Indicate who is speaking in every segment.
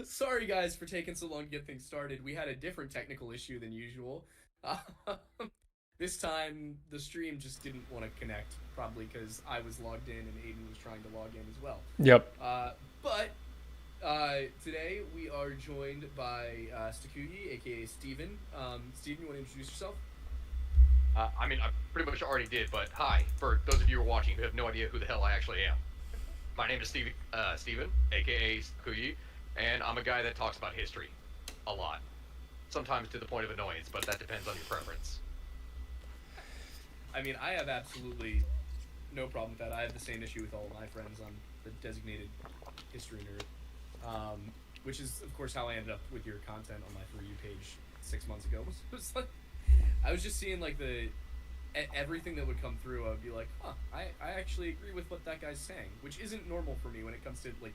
Speaker 1: Sorry guys for taking so long to get things started. We had a different technical issue than usual. Uh, this time the stream just didn't want to connect, probably because I was logged in and Aiden was trying to log in as well.
Speaker 2: Yep.
Speaker 1: But today we are joined by Stakugi, aka Steven. Steven, you want to introduce yourself?
Speaker 3: I pretty much already did, but hi, for those of you who are watching who have no idea who the hell I actually am. My name is Steven, aka Kuyi, and I'm a guy that talks about history a lot. Sometimes to the point of annoyance, but that depends on your preference.
Speaker 1: I mean, I have absolutely no problem with that. I have the same issue with all of my friends. I'm the designated history nerd, which is, of course, how I ended up with your content on my For You page 6 months ago. It was like, I was just seeing like everything that would come through. I would be like, huh, I actually agree with what that guy's saying, which isn't normal for me when it comes to like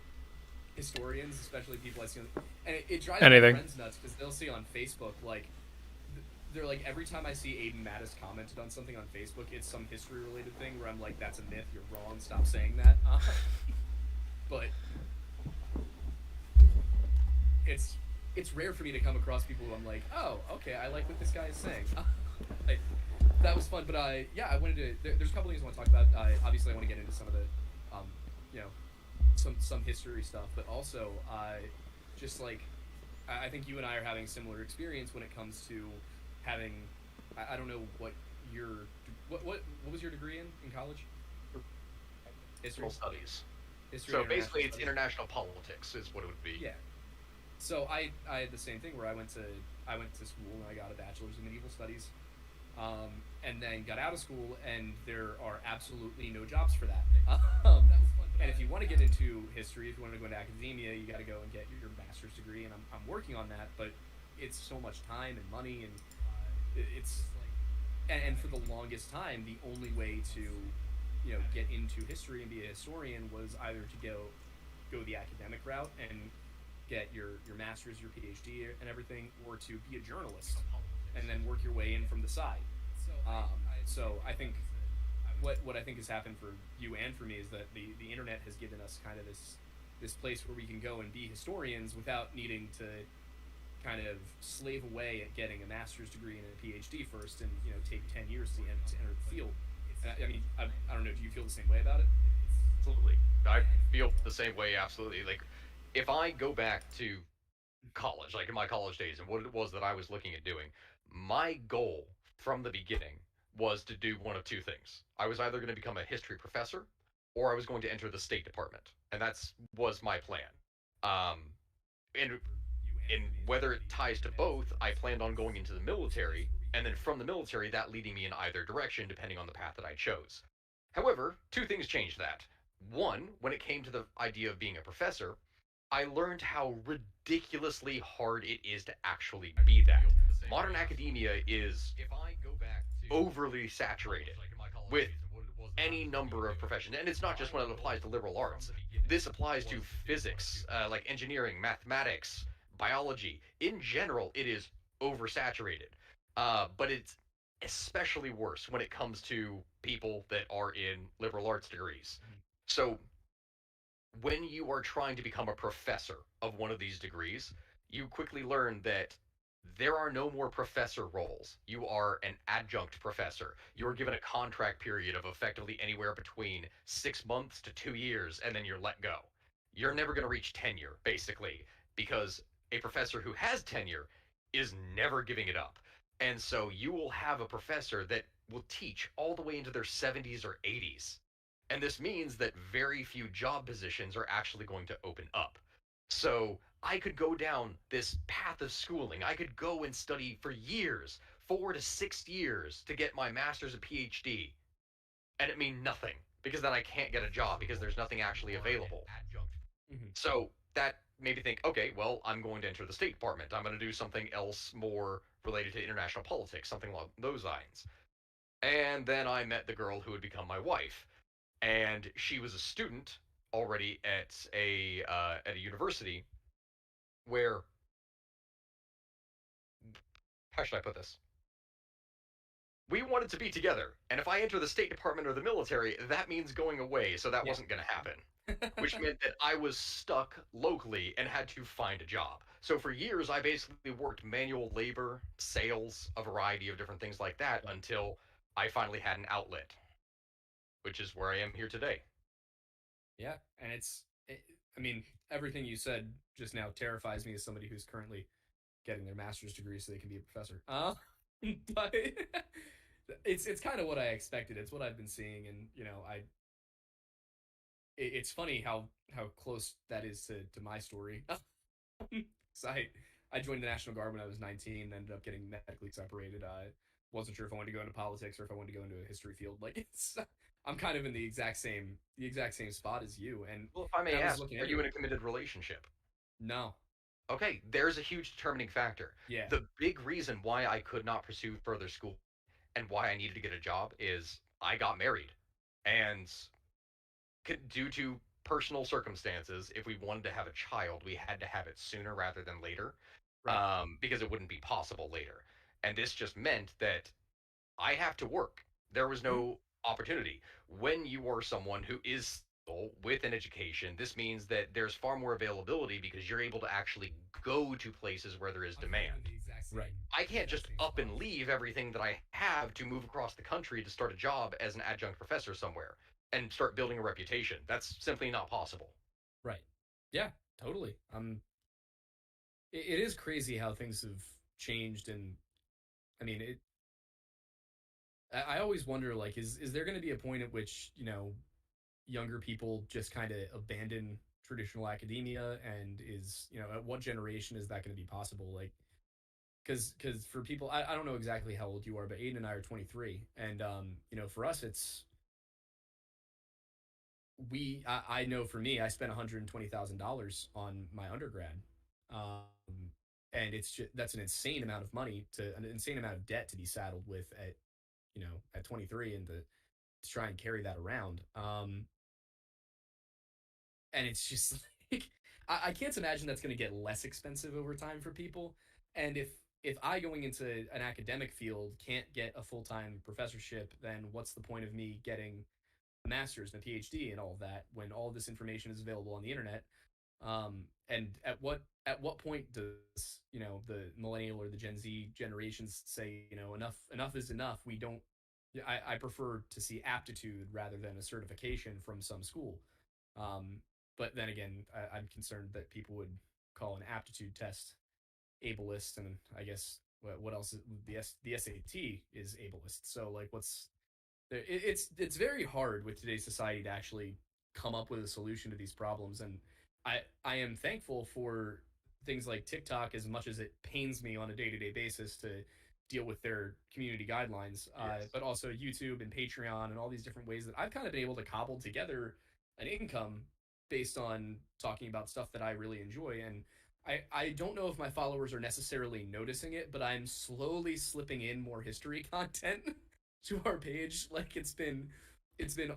Speaker 1: historians, especially people I see on, and it drives my
Speaker 2: Anything.
Speaker 1: friends nuts because they'll see on Facebook like they're like every time I see Aiden Mattis commented on something on Facebook, it's some history related thing where I'm like, that's a myth, you're wrong, stop saying that. But it's it's rare for me to come across people who I'm like, oh, okay, I like what this guy is saying. I, that was fun, but yeah, I wanted to. There's a couple things I want to talk about. Obviously, I want to get into some of the, you know, some history stuff, but also, just like, I think you and I are having similar experience when it comes to having. I don't know what your what was your degree in college? History,
Speaker 3: Studies.
Speaker 1: history, and
Speaker 3: So
Speaker 1: international
Speaker 3: basically, it's
Speaker 1: studies.
Speaker 3: international politics, is what it would be.
Speaker 1: Yeah. So I had the same thing where I went to school and I got a bachelor's in medieval studies, and then got out of school, and there are absolutely no jobs for that. Um, and if you want to get into history, if you want to go into academia, you got to go and get your master's degree, and I'm working on that, but it's so much time and money, and it's and for the longest time, the only way to get into history and be a historian was either to go the academic route and get your master's, your PhD, and everything, or to be a journalist and then work your way in from the side. So I think what I think has happened for you and for me is that the internet has given us kind of this place where we can go and be historians without needing to kind of slave away at getting a master's degree and a PhD first, and take 10 years to enter the field. I mean, I don't know. Do you feel the same way about it?
Speaker 3: Absolutely. I feel the same way, absolutely. Like, if I go back to college, like in my college days, and what it was that I was looking at doing, my goal from the beginning was to do one of two things. I was either going to become a history professor, or I was going to enter the State Department, and that's was my plan. Um, and in whether it ties to both, I planned on going into the military, and then from the military, that leading me in either direction, depending on the path that I chose. However, two things changed that. One, when it came to the idea of being a professor, I learned how ridiculously hard it is to actually be that. Modern academia is overly saturated with any number of professions, and it's not just when it applies to liberal arts. This applies to physics, like engineering, mathematics, biology. In general, it is oversaturated, but it's especially worse when it comes to people that are in liberal arts degrees. So when you are trying to become a professor of one of these degrees, you quickly learn that there are no more professor roles. You are an adjunct professor. You're given a contract period of effectively anywhere between 6 months to 2 years, and then you're let go. You're never going to reach tenure, basically, because a professor who has tenure is never giving it up. And so you will have a professor that will teach all the way into their 70s or 80s, and this means that very few job positions are actually going to open up. So I could go down this path of schooling. I could go and study for years, 4 to 6 years, to get my master's and PhD, and it mean nothing because then I can't get a job because there's nothing actually available.
Speaker 1: Mm-hmm.
Speaker 3: So that made me think, okay, well, I'm going to enter the State Department. I'm going to do something else more related to international politics, something along those lines. And then I met the girl who would become my wife, and she was a student already at a university where, how should I put this? we wanted to be together. And if I enter the State Department or the military, that means going away. So that
Speaker 1: Yeah.
Speaker 3: wasn't going to happen, which meant that I was stuck locally and had to find a job. So for years, I basically worked manual labor, sales, a variety of different things like that
Speaker 1: Right.
Speaker 3: until I finally had an outlet, which is where I am here today.
Speaker 1: Yeah, and I mean, everything you said just now terrifies me as somebody who's currently getting their master's degree so they can be a professor. But it's kind of what I expected. It's what I've been seeing, and it's funny how close that is to my story. So I joined the National Guard when I was 19, ended up getting medically separated. I wasn't sure if I wanted to go into politics or if I wanted to go into a history field. Like I'm kind of in the exact same spot as you. And
Speaker 3: Well, if I may
Speaker 1: I was
Speaker 3: ask,
Speaker 1: looking
Speaker 3: are you
Speaker 1: into
Speaker 3: in a
Speaker 1: it.
Speaker 3: committed relationship?
Speaker 1: No.
Speaker 3: Okay, there's a huge determining factor.
Speaker 1: Yeah.
Speaker 3: The big reason why I could not pursue further school and why I needed to get a job is I got married. And due to personal circumstances, if we wanted to have a child, we had to have it sooner rather than later,
Speaker 1: Right.
Speaker 3: because it wouldn't be possible later. And this just meant that I have to work. There was
Speaker 1: Mhm.
Speaker 3: no opportunity. When you are someone who is single with an education, this means that there's far more availability because you're able to actually go to places where there is
Speaker 1: I'm kind of in
Speaker 3: demand.
Speaker 1: the exact
Speaker 2: Right.
Speaker 1: same
Speaker 3: I can't
Speaker 1: exact
Speaker 3: just
Speaker 1: same
Speaker 3: up
Speaker 1: spot.
Speaker 3: and leave everything that I have to move across the country to start a job as an adjunct professor somewhere and start building a reputation. That's simply not possible.
Speaker 1: Right. Yeah, totally. It is crazy how things have changed, and I mean, I always wonder, like, is there going to be a point at which younger people just kind of abandon traditional academia, and at what generation is that going to be possible? Like, because for people, I don't know exactly how old you are, but Aiden and I are 23, and for us, I know for me, I spent $120,000 on my undergrad, and that's an insane amount of money, to an insane amount of debt to be saddled with at 23, and to try and carry that around. And it's just like I can't imagine that's going to get less expensive over time for people. And if I, going into an academic field, can't get a full-time professorship, then what's the point of me getting a master's and a PhD and all of that when all of this information is available on the internet? And at what point does the millennial or the Gen Z generations say, enough is enough? We don't. I prefer to see aptitude rather than a certification from some school. Um, but then again, I'm concerned that people would call an aptitude test ableist, and I guess what else? The SAT is ableist. So like, it's very hard with today's society to actually come up with a solution to these problems. And I am thankful for things like TikTok, as much as it pains me on a day-to-day basis to deal with their community guidelines,
Speaker 3: Yes.
Speaker 1: but also YouTube and Patreon and all these different ways that I've kind of been able to cobble together an income based on talking about stuff that I really enjoy. And I don't know if my followers are necessarily noticing it, but I'm slowly slipping in more history content to our page. Like, it's been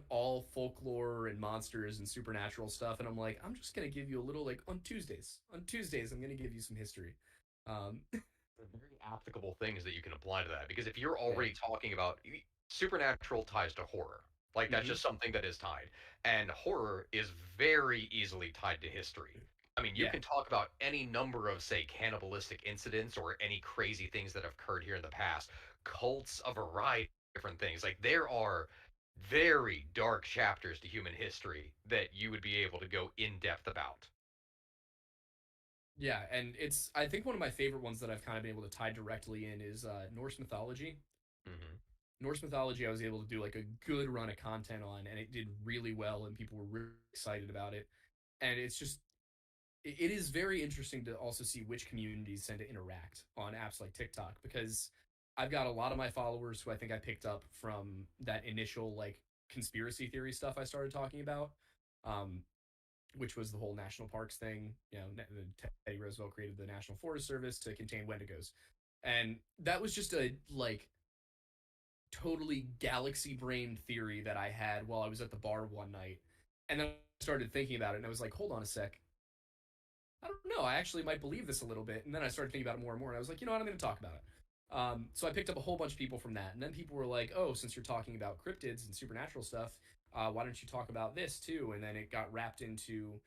Speaker 1: all folklore and monsters and supernatural stuff, and I'm like, I'm just gonna give you a little, like, on Tuesdays I'm gonna give you some history. um
Speaker 3: They're very applicable things that you can apply to that because if you're
Speaker 1: yeah.
Speaker 3: already talking about supernatural ties to horror, like that's
Speaker 1: Hmm.
Speaker 3: just something that is tied, and horror is very easily tied to history. I mean, you
Speaker 1: Yeah.
Speaker 3: can talk about any number of, say, cannibalistic incidents or any crazy things that have occurred here in the past, cults, a variety of different things. Like, there are very dark chapters to human history that you would be able to go in depth about.
Speaker 1: Yeah, and I think one of my favorite ones that I've kind of been able to tie directly in is Norse mythology.
Speaker 3: Hmm.
Speaker 1: Norse mythology, I was able to do like a good run of content on, and it did really well, and people were really excited about it. And it is very interesting to also see which communities tend to interact on apps like TikTok, because I've got a lot of my followers who I think I picked up from that initial, like, conspiracy theory stuff I started talking about, um, which was the whole national parks thing. Teddy Roosevelt created the National Forest Service to contain Wendigos, and that was just a, like, totally galaxy brain theory that I had while I was at the bar one night, and then I started thinking about it, and I was like, hold on a sec, I don't know. I actually might believe this a little bit. And then I started thinking about it more and more. And I was like, you know what? I'm going to talk about it. So I picked up a whole bunch of people from that, and then people were like, "Oh, since you're talking about cryptids and supernatural stuff, why don't you talk about this too?" And then it got wrapped into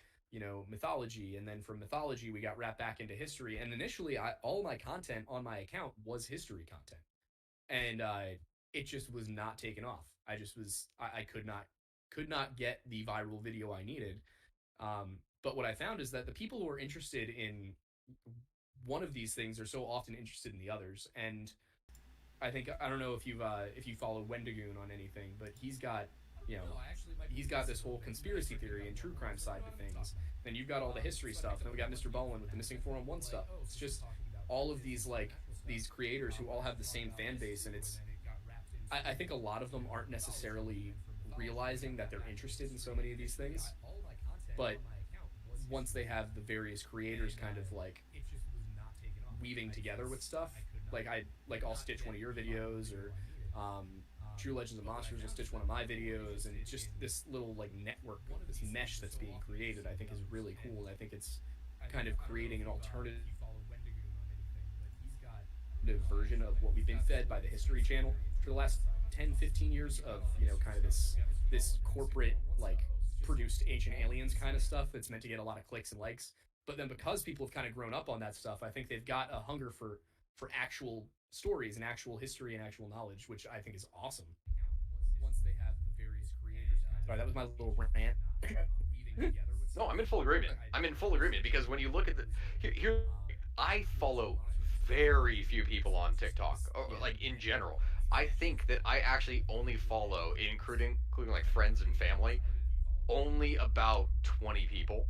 Speaker 1: mythology, and then from mythology we got wrapped back into history. And initially, all my content on my account was history content, and it just was not taken off. I just was I could not get the viral video I needed. But what I found is that the people who are interested in one of these things are so often interested in the others. And I don't know if you follow Wendigoon on anything, but you know he's got this whole conspiracy theory and true crime side to things. Then you've got all the history stuff. And then we got Mr. Bowen with the missing 411 stuff. It's just all of these creators who all have the same fan base, and I think a lot of them aren't necessarily realizing that they're interested in so many of these things, but once they have the various creators kind of like weaving together with stuff, I'll stitch one of your videos, or True Legends of Monsters will stitch one of my videos, and just this little like network, this mesh that's being created, I think is really cool. I think it's kind of creating an alternative version of what we've been fed by the History Channel for the last 10-15 years of kind of this corporate like produced ancient aliens kind of stuff that's meant to get a lot of clicks and likes. But then because people have kind of grown up on that stuff, I think they've got a hunger for actual stories and actual history and actual knowledge, which I think is awesome. Once they have the various creators sorry, that was my little rant.
Speaker 3: No, I'm in full agreement. I'm in full agreement because when you look at here, I follow very few people on TikTok, or, like in general. I think that I actually only follow, including like friends and family, only about 20 people.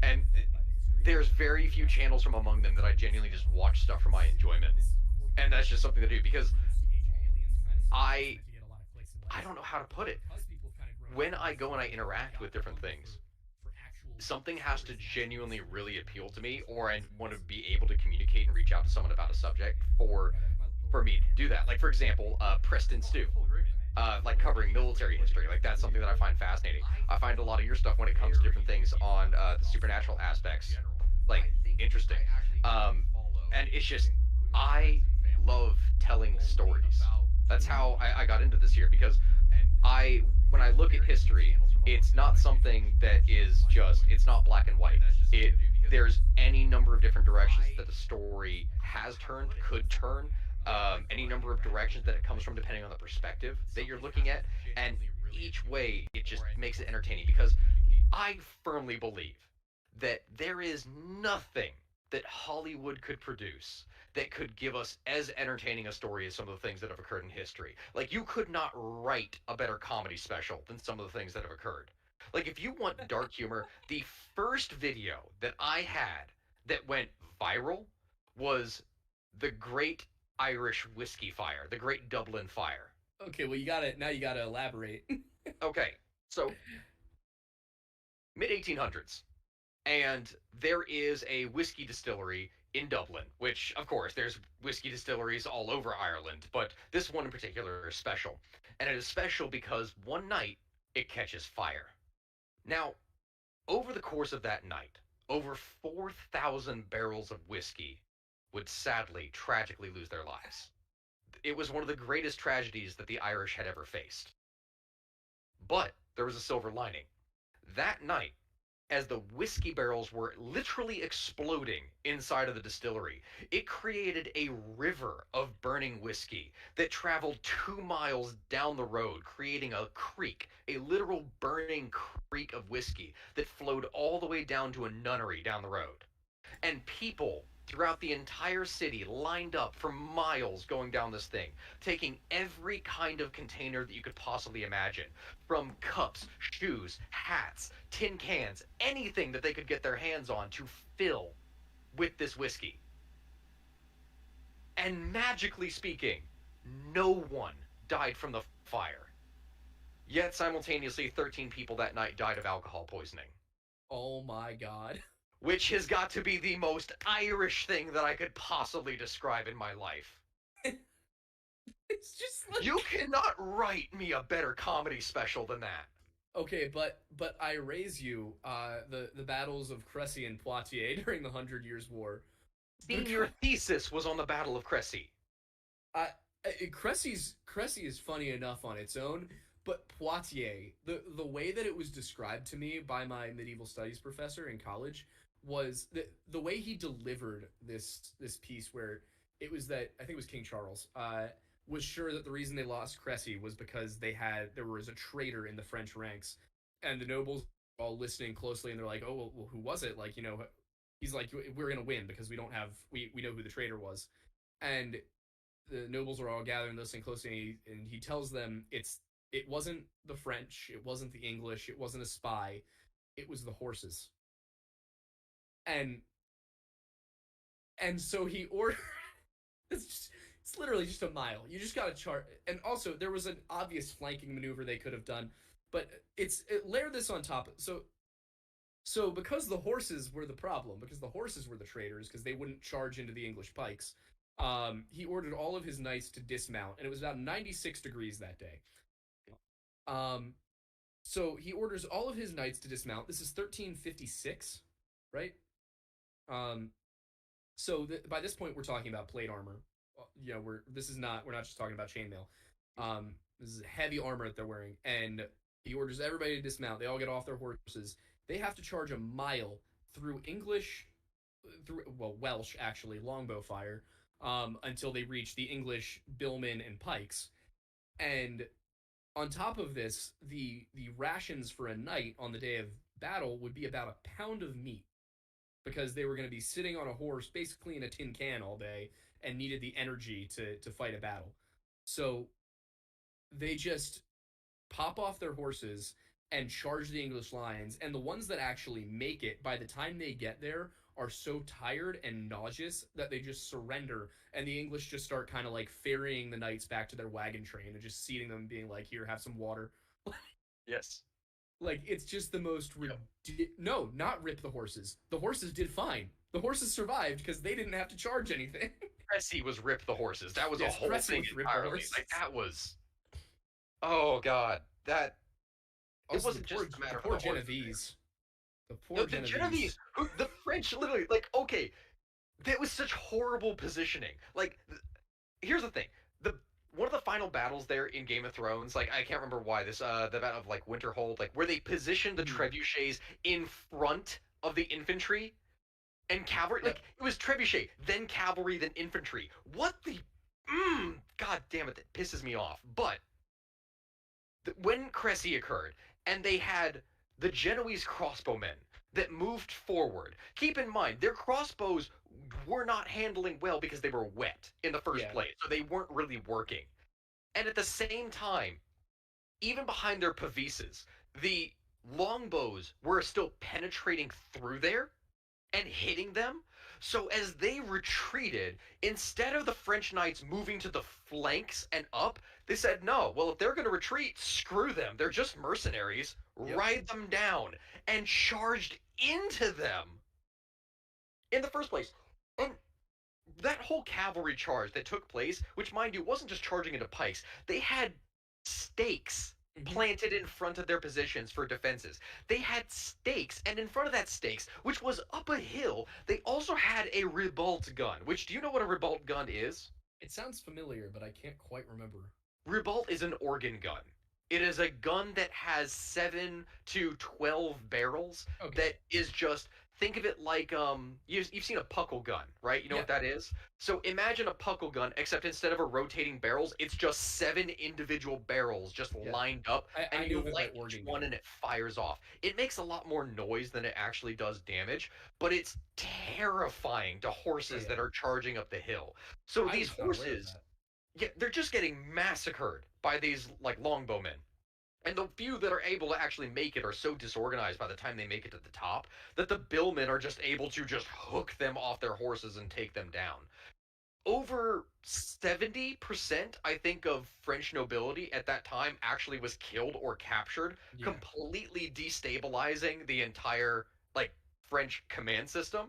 Speaker 3: And there's very few channels from among them that I genuinely just watch stuff for my enjoyment. And that's just something to do because I don't know how to put it. When I go and I interact with different things, something has to genuinely really appeal to me, or I want to be able to communicate and reach out to someone about a subject for me to do that. Like, for example, Preston Stew, like covering military history. Like, that's something that I find fascinating. I find a lot of your stuff when it comes to different things on the supernatural aspects, like, interesting. And it's just, I love telling stories. That's how I got into this here, because when I look at history, it's not something that is just, it's not black and white. There's any number of different directions that the story has turned, could turn, any number of directions that it comes from depending on the perspective that you're looking at, and each way it just makes it entertaining, because I firmly believe that there is nothing that Hollywood could produce that could give us as entertaining a story as some of the things that have occurred in history. Like, you could not write a better comedy special than some of the things that have occurred. Like, if you want dark humor, the first video that I had that went viral was the Great Irish Whiskey Fire, the Great Dublin Fire.
Speaker 1: Okay, well, you gotta elaborate.
Speaker 3: Okay, so mid 1800s, and there is a whiskey distillery in Dublin, which, of course, there's whiskey distilleries all over Ireland, but this one in particular is special. And it is special because one night it catches fire. Now, over the course of that night, over 4,000 barrels of whiskey would sadly, tragically lose their lives. It was one of the greatest tragedies that the Irish had ever faced. But there was a silver lining. That night, as the whiskey barrels were literally exploding inside of the distillery, it created a river of burning whiskey that traveled 2 miles down the road, creating a creek, a literal burning creek of whiskey that flowed all the way down to a nunnery down the road. And people throughout the entire city lined up for miles going down this thing, taking every kind of container that you could possibly imagine, from cups, shoes, hats, tin cans, anything that they could get their hands on to fill with this whiskey. And magically speaking, no one died from the fire. Yet simultaneously, 13 people that night died of alcohol poisoning.
Speaker 1: Oh my god.
Speaker 3: Which has got to be the most Irish thing that I could possibly describe in my life.
Speaker 1: It's just like...
Speaker 3: You cannot write me a better comedy special than that.
Speaker 1: Okay, but I raise you, the battles of Crécy and Poitiers during the 100 Years' War
Speaker 3: Senior thesis was on the Battle of Crécy.
Speaker 1: I, Cressy is funny enough on its own, but Poitiers, the way that it was described to me by my medieval studies professor in college was the way he delivered this piece where it was that I think it was King Charles was sure that the reason they lost Cressy was because there was a traitor in the French ranks, and the nobles were all listening closely, and they're like, oh well, who was it? Like, he's like, we're gonna win because we know who the traitor was, and the nobles are all gathering, listening closely, and he tells them it wasn't the French, it wasn't the English, it wasn't a spy, it was the horses. And so he ordered it's literally just a mile. You just got to chart. And also, there was an obvious flanking maneuver they could have done, but layer this on top. So because the horses were the problem, because the horses were the traitors, because they wouldn't charge into the English pikes, he ordered all of his knights to dismount, and it was about 96 degrees that day. Um, so he orders all of his knights to dismount. This is 1356, right? Um, so by this point, we're talking about plate armor. We're not just talking about chainmail. This is heavy armor that they're wearing, and he orders everybody to dismount. They all get off their horses. They have to charge a mile through Welsh actually, longbow fire, until they reach the English billmen and pikes. And on top of this, the rations for a knight on the day of battle would be about a pound of meat because they were going to be sitting on a horse, basically in a tin can all day, and needed the energy to fight a battle. So they just pop off their horses and charge the English lines. And the ones that actually make it, by the time they get there, are so tired and nauseous that they just surrender. And the English just start kind of like ferrying the knights back to their wagon train and just seating them, being like, here, have some water.
Speaker 3: Yes.
Speaker 1: Like, it's just the most
Speaker 3: Yep.
Speaker 1: no, not rip the horses. The horses did fine. The horses survived because they didn't have to charge anything.
Speaker 3: Cressy was rip the horses. That was a
Speaker 1: Yes,
Speaker 3: whole
Speaker 1: Cressy
Speaker 3: thing
Speaker 1: was rip the
Speaker 3: entirely.
Speaker 1: horses.
Speaker 3: Like that was. Oh God, that it
Speaker 1: Also,
Speaker 3: wasn't just a matter
Speaker 1: the
Speaker 3: of
Speaker 1: poor
Speaker 3: the horses.
Speaker 1: Genovese. The
Speaker 3: No,
Speaker 1: poor
Speaker 3: the
Speaker 1: Genovese.
Speaker 3: the French literally like okay, that was such horrible positioning. Like, here's the thing: the one of the final battles there in Game of Thrones, like I can't remember why this, the battle of like Winterhold, like where they positioned the trebuchets in front of the infantry and cavalry.
Speaker 1: Yep.
Speaker 3: Like it was trebuchet, then cavalry, then infantry. What the? God damn it, that pisses me off. But when Cressy occurred, and they had the Genoese crossbowmen that moved forward. Keep in mind, their crossbows were not handling well because they were wet in the first
Speaker 1: Yeah.
Speaker 3: place, so they weren't really working. And at the same time, even behind their pavises, the longbows were still penetrating through there and hitting them. So as they retreated, instead of the French knights moving to the flanks and up, they said, no, well, if they're going to retreat, screw them. They're just mercenaries.
Speaker 1: Yep.
Speaker 3: Ride them down and charged into them in the first place. And that whole cavalry charge that took place, which, mind you, wasn't just charging into pikes, they had stakes planted in front of their positions for defenses. They had stakes, and in front of that stakes, which was up a hill, they also had a ribault gun. Which, do you know what a ribault gun is?
Speaker 1: It sounds familiar, but I can't quite remember.
Speaker 3: Ribault is an organ gun. It is a gun that has 7 to 12 barrels.
Speaker 1: Okay.
Speaker 3: That is just, think of it like you've seen a puckle gun, right? You know what that is? So imagine a puckle gun, except instead of a rotating barrels, it's just 7 individual barrels just lined up, and you light each one and it fires off. It makes a lot more noise than it actually does damage, but it's terrifying to horses that are charging up the hill. So these horses, yeah, they're just getting massacred by these like longbowmen. And the few that are able to actually make it are so disorganized by the time they make it to the top that the billmen are just able to just hook them off their horses and take them down. Over 70%, I think, of French nobility at that time actually was killed or captured, completely destabilizing the entire like French command system.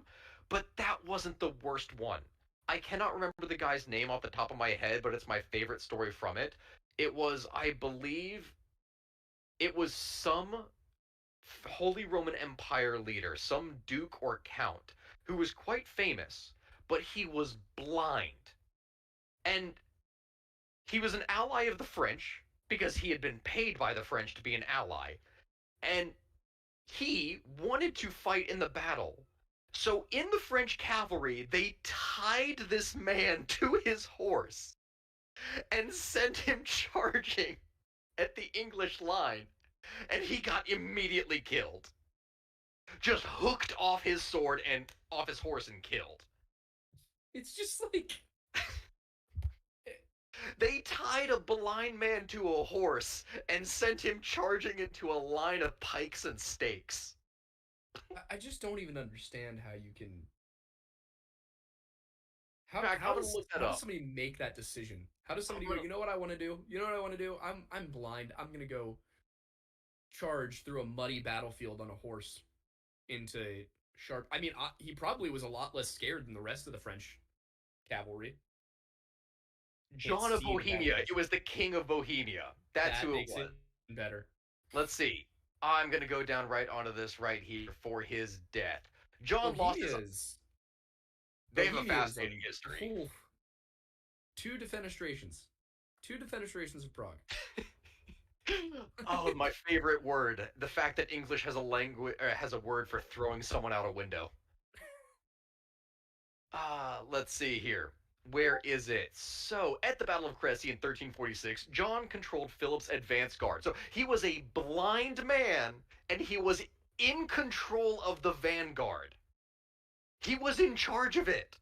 Speaker 3: But that wasn't the worst one. I cannot remember the guy's name off the top of my head, but it's my favorite story from it. It was, I believe, it was some Holy Roman Empire leader, some duke or count, who was quite famous, but he was blind. And he was an ally of the French because he had been paid by the French to be an ally. And he wanted to fight in the battle. So in the French cavalry, they tied this man to his horse and sent him charging at the English line. And he got immediately killed. Just hooked off his sword and off his horse and killed.
Speaker 1: It's just like
Speaker 3: They tied a blind man to a horse and sent him charging into a line of pikes and stakes.
Speaker 1: I just don't even understand how you can.
Speaker 3: In fact, I'm gonna look that
Speaker 1: How does
Speaker 3: up.
Speaker 1: somebody make that decision? How does
Speaker 3: I'm
Speaker 1: somebody go?
Speaker 3: gonna
Speaker 1: You know what I want to do? You know what I want to do? I'm blind. I'm gonna go charge through a muddy battlefield on a horse into sharp. I mean, he probably was a lot less scared than the rest of the French cavalry. It
Speaker 3: John of
Speaker 1: seemed that
Speaker 3: Bohemia.
Speaker 1: way.
Speaker 3: It was the King of Bohemia. That's
Speaker 1: That
Speaker 3: who it
Speaker 1: makes
Speaker 3: was.
Speaker 1: it better.
Speaker 3: Let's see. I'm gonna go down right onto this right here for his death. John lost his.
Speaker 1: Bohemia's
Speaker 3: They have a
Speaker 1: Bohemia is
Speaker 3: fascinating history.
Speaker 1: Ooh, two defenestrations. Two defenestrations of Prague.
Speaker 3: Oh, my favorite word. The fact that English has a language has a word for throwing someone out a window. Let's see here. Where is it? So, at the Battle of Crécy in 1346, John controlled Philip's advance guard. So, he was a blind man, and he was in control of the vanguard. He was in charge of it.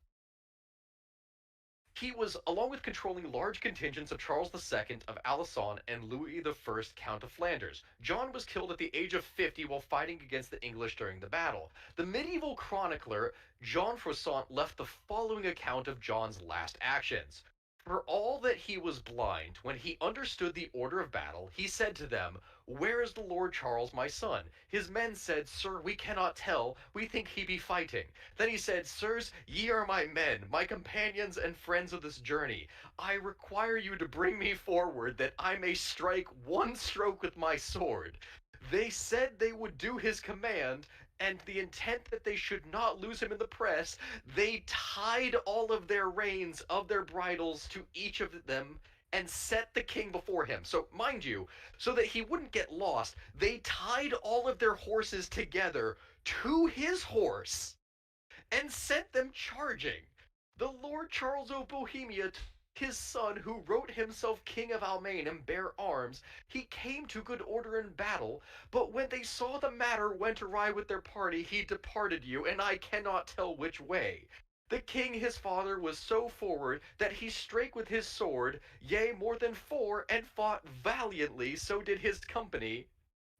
Speaker 3: He was, along with controlling large contingents of Charles II of Alençon and Louis I, Count of Flanders. John was killed at the age of 50 while fighting against the English during the battle. The medieval chronicler Jean Froissart left the following account of John's last actions. For all that he was blind, when he understood the order of battle, he said to them, "Where is the Lord Charles my son?" His men said, "Sir, we cannot tell, we think he be fighting." Then he said, "Sirs, ye are my men, my companions and friends of this journey. I require you to bring me forward, that I may strike one stroke with my sword." They said they would do his command, and the intent that they should not lose him in the press, they tied all of their reins of their bridles to each of them and set the king before him. So, mind you, so that he wouldn't get lost, they tied all of their horses together to his horse and sent them charging. The Lord Charles of Bohemia, his son, who wrote himself King of Almaine and bare arms, he came to good order in battle, but when they saw the matter went awry with their party, he departed you, and I cannot tell which way. The king his father was so forward that he strake with his sword, yea, more than four, and fought valiantly, so did his company,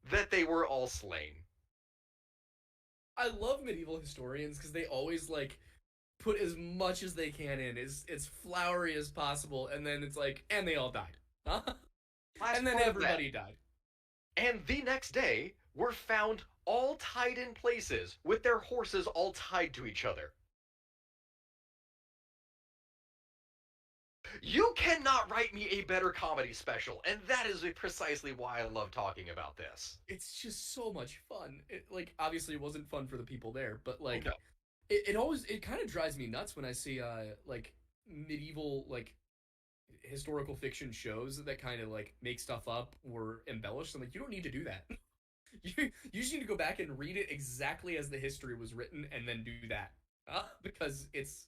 Speaker 3: that they were all slain.
Speaker 1: I love medieval historians because they always like put as much as they can in, as flowery as possible, and then it's like, and they all died, huh?
Speaker 3: Last
Speaker 1: And then
Speaker 3: part of that.
Speaker 1: everybody died.
Speaker 3: And the next day were found all tied in places, with their horses all tied to each other. You cannot write me a better comedy special, and that is precisely why I love talking about this.
Speaker 1: It's just so much fun. It, like, obviously it wasn't fun for the people there, but like,
Speaker 3: No.
Speaker 1: it kind of drives me nuts when I see like medieval like historical fiction shows that kind of like make stuff up or embellish. I'm like, you don't need to do that. You just need to go back and read it exactly as the history was written, and then do that, because it's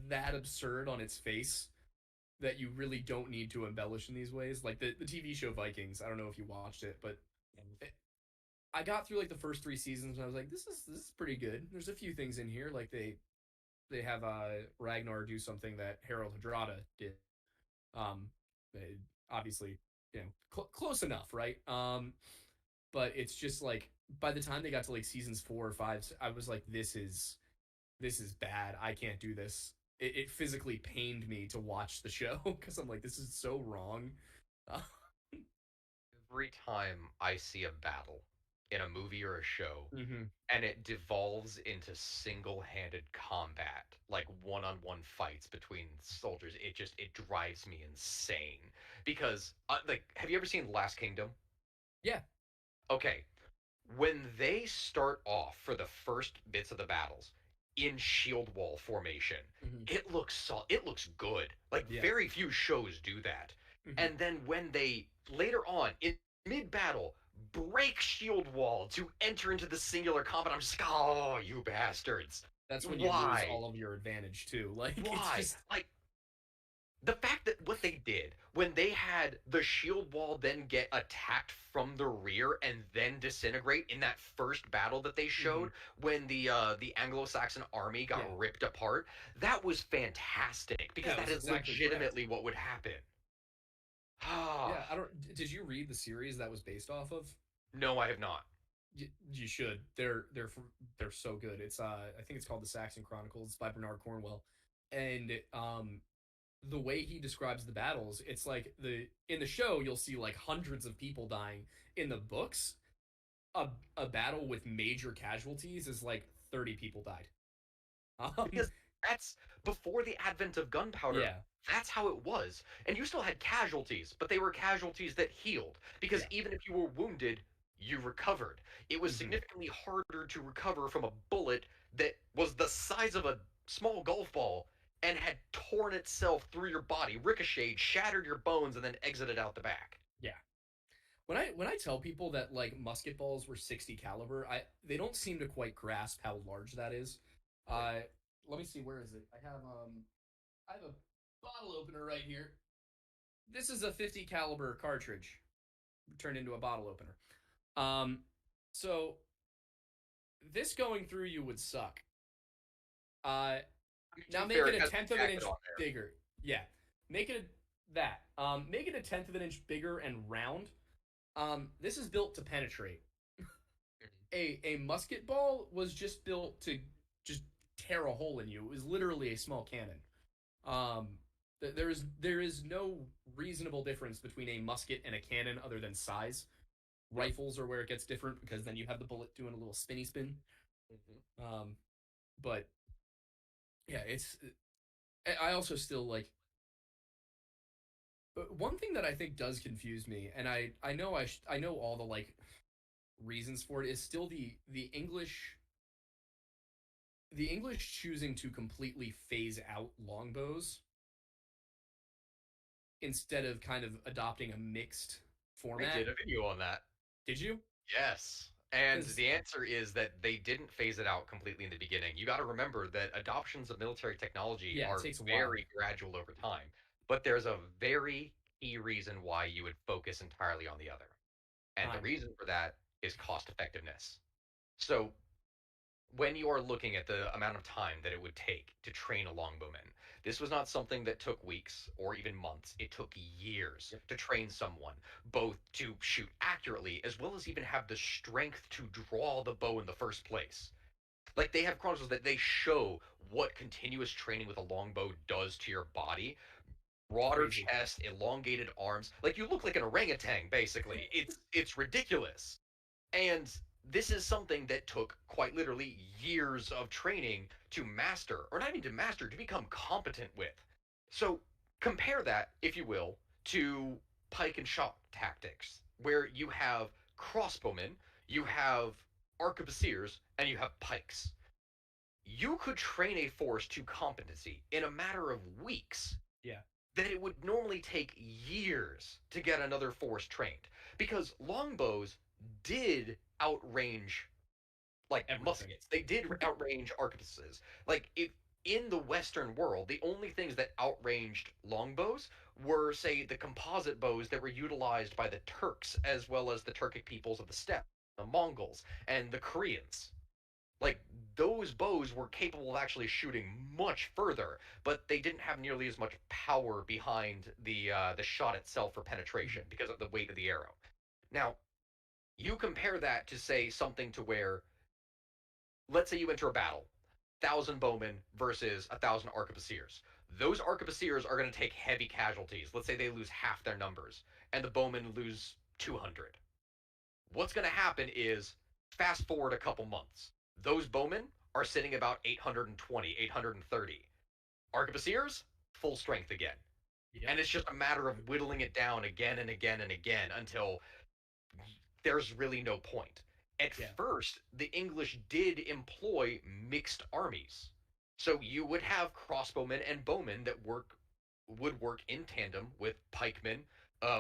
Speaker 1: that absurd on its face that you really don't need to embellish in these ways. Like the TV show Vikings. I don't know if you watched it, but I got through like the first three seasons and I was like, this is pretty good. There's a few things in here, like they have Ragnar do something that Harold Hadrada did. Um, obviously, close enough, right? But it's just like by the time they got to like seasons 4 or 5, I was like, this is bad. I can't do this. It physically pained me to watch the show because I'm like, this is so wrong. Uh,
Speaker 3: Every time I see a battle in a movie or a show,
Speaker 1: mm-hmm.
Speaker 3: and it devolves into single-handed combat, like one-on-one fights between soldiers, it drives me insane. Because, like, have you ever seen Last Kingdom?
Speaker 1: Yeah.
Speaker 3: Okay, when they start off for the first bits of the battles, in shield wall formation.
Speaker 1: Hmm.
Speaker 3: It looks good. Like
Speaker 1: Yeah.
Speaker 3: very few shows do that.
Speaker 1: Hmm.
Speaker 3: And then when they later on in mid battle break shield wall to enter into the singular combat, I'm just like, oh, you bastards.
Speaker 1: That's when you lose
Speaker 3: Why?
Speaker 1: all of your advantage too. Like it's
Speaker 3: Why?
Speaker 1: just
Speaker 3: Like the fact that what they did when they had the shield wall then get attacked from the rear and then disintegrate in that first battle that they
Speaker 1: hmm
Speaker 3: showed when the Anglo-Saxon army got
Speaker 1: yeah.
Speaker 3: ripped apart, that was fantastic because
Speaker 1: Yeah, it
Speaker 3: that
Speaker 1: was
Speaker 3: is
Speaker 1: exactly correct.
Speaker 3: legitimately what would happen.
Speaker 1: Yeah,
Speaker 3: Ah,
Speaker 1: I don't. Did you read the series that was based off of?
Speaker 3: no, I have not.
Speaker 1: You should. They're so good. It's I think it's called the Saxon Chronicles by Bernard Cornwell, and the way he describes the battles, it's like the in the show you'll see like hundreds of people dying. In the books, a a battle with major casualties is like 30 people died. Um,
Speaker 3: Because that's before the advent of gunpowder.
Speaker 1: yeah,
Speaker 3: That's how it was. And you still had casualties, but they were casualties that healed. Because
Speaker 1: yeah.
Speaker 3: even if you were wounded, you recovered. It was
Speaker 1: Hmm.
Speaker 3: significantly harder to recover from a bullet that was the size of a small golf ball and had torn itself through your body, ricocheted, shattered your bones, and then exited out the back.
Speaker 1: Yeah. When I tell people that like musket balls were 60 caliber, I they don't seem to quite grasp how large that is.
Speaker 3: Right.
Speaker 1: Uh, let me see, where is it? I have a bottle opener right here. This is a 50 caliber cartridge turned into a bottle opener. Um, so this going through you would suck. Uh,
Speaker 3: I mean, to
Speaker 1: now
Speaker 3: be
Speaker 1: make
Speaker 3: fair,
Speaker 1: it
Speaker 3: it
Speaker 1: a
Speaker 3: has
Speaker 1: tenth
Speaker 3: the
Speaker 1: of an
Speaker 3: jacket
Speaker 1: inch
Speaker 3: on there.
Speaker 1: bigger. Yeah, make it that. Make it a tenth of an inch bigger and round. This is built to penetrate. A musket ball was just built to just tear a hole in you. It was literally a small cannon. Um, there is no reasonable difference between a musket and a cannon other than size.
Speaker 3: Yep.
Speaker 1: Rifles are where it gets different because then you have the bullet doing a little spinny spin.
Speaker 3: Mhm.
Speaker 1: Um, but yeah, it's. I also still like one thing that I think does confuse me, and I know I know all the like reasons for it is still the English choosing to completely phase out longbows instead of kind of adopting a mixed
Speaker 3: I
Speaker 1: format.
Speaker 3: did a video on that.
Speaker 1: Did you?
Speaker 3: Yes. And
Speaker 1: Because
Speaker 3: the answer is that they didn't phase it out completely in the beginning. You got to remember that adoptions of military technology
Speaker 1: yeah, it
Speaker 3: are
Speaker 1: takes a while.
Speaker 3: very gradual over time. But there's a very key reason why you would focus entirely on the other. And the
Speaker 1: Time.
Speaker 3: reason for that is cost effectiveness. So when you are looking at the amount of time that it would take to train a longbowman, this was not something that took weeks or even months. It took years
Speaker 1: Yep.
Speaker 3: to train someone, both to shoot accurately as well as even have the strength to draw the bow in the first place. Like they have chronicles that they show what continuous training with a longbow does to your body. Broader
Speaker 1: Crazy.
Speaker 3: chest, elongated arms. Like you look like an orangutan, basically. It's ridiculous. And this is something that took quite literally years of training to master, or not even to master, to become competent with. So compare that, if you will, to pike and shot tactics, where you have crossbowmen, you have arquebusiers, and you have pikes. You could train a force to competency in a matter of weeks
Speaker 1: Yeah.
Speaker 3: that it would normally take years to get another force trained because longbows did outrange like
Speaker 1: Everything.
Speaker 3: muskets. They did outrange arquebuses. Like if in the Western world, the only things that outranged longbows were, say, the composite bows that were utilized by the Turks as well as the Turkic peoples of the steppe, the Mongols, and the Koreans. Like those bows were capable of actually shooting much further, but they didn't have nearly as much power behind the shot itself for penetration
Speaker 1: Mhm.
Speaker 3: because of the weight of the arrow. Now, you compare that to say something to where, let's say you enter a battle, 1,000 bowmen versus 1,000 arquebusiers. Those arquebusiers are going to take heavy casualties. Let's say they lose half their numbers, and the bowmen lose 200. What's going to happen is fast forward a couple months. Those bowmen are sitting about 820, 830. Arquebusiers, full strength again.
Speaker 1: Yep.
Speaker 3: And it's just a matter of whittling it down again and again and again until there's really no point. At
Speaker 1: Yeah.
Speaker 3: first, the English did employ mixed armies. So you would have crossbowmen and bowmen that would work in tandem with pikemen,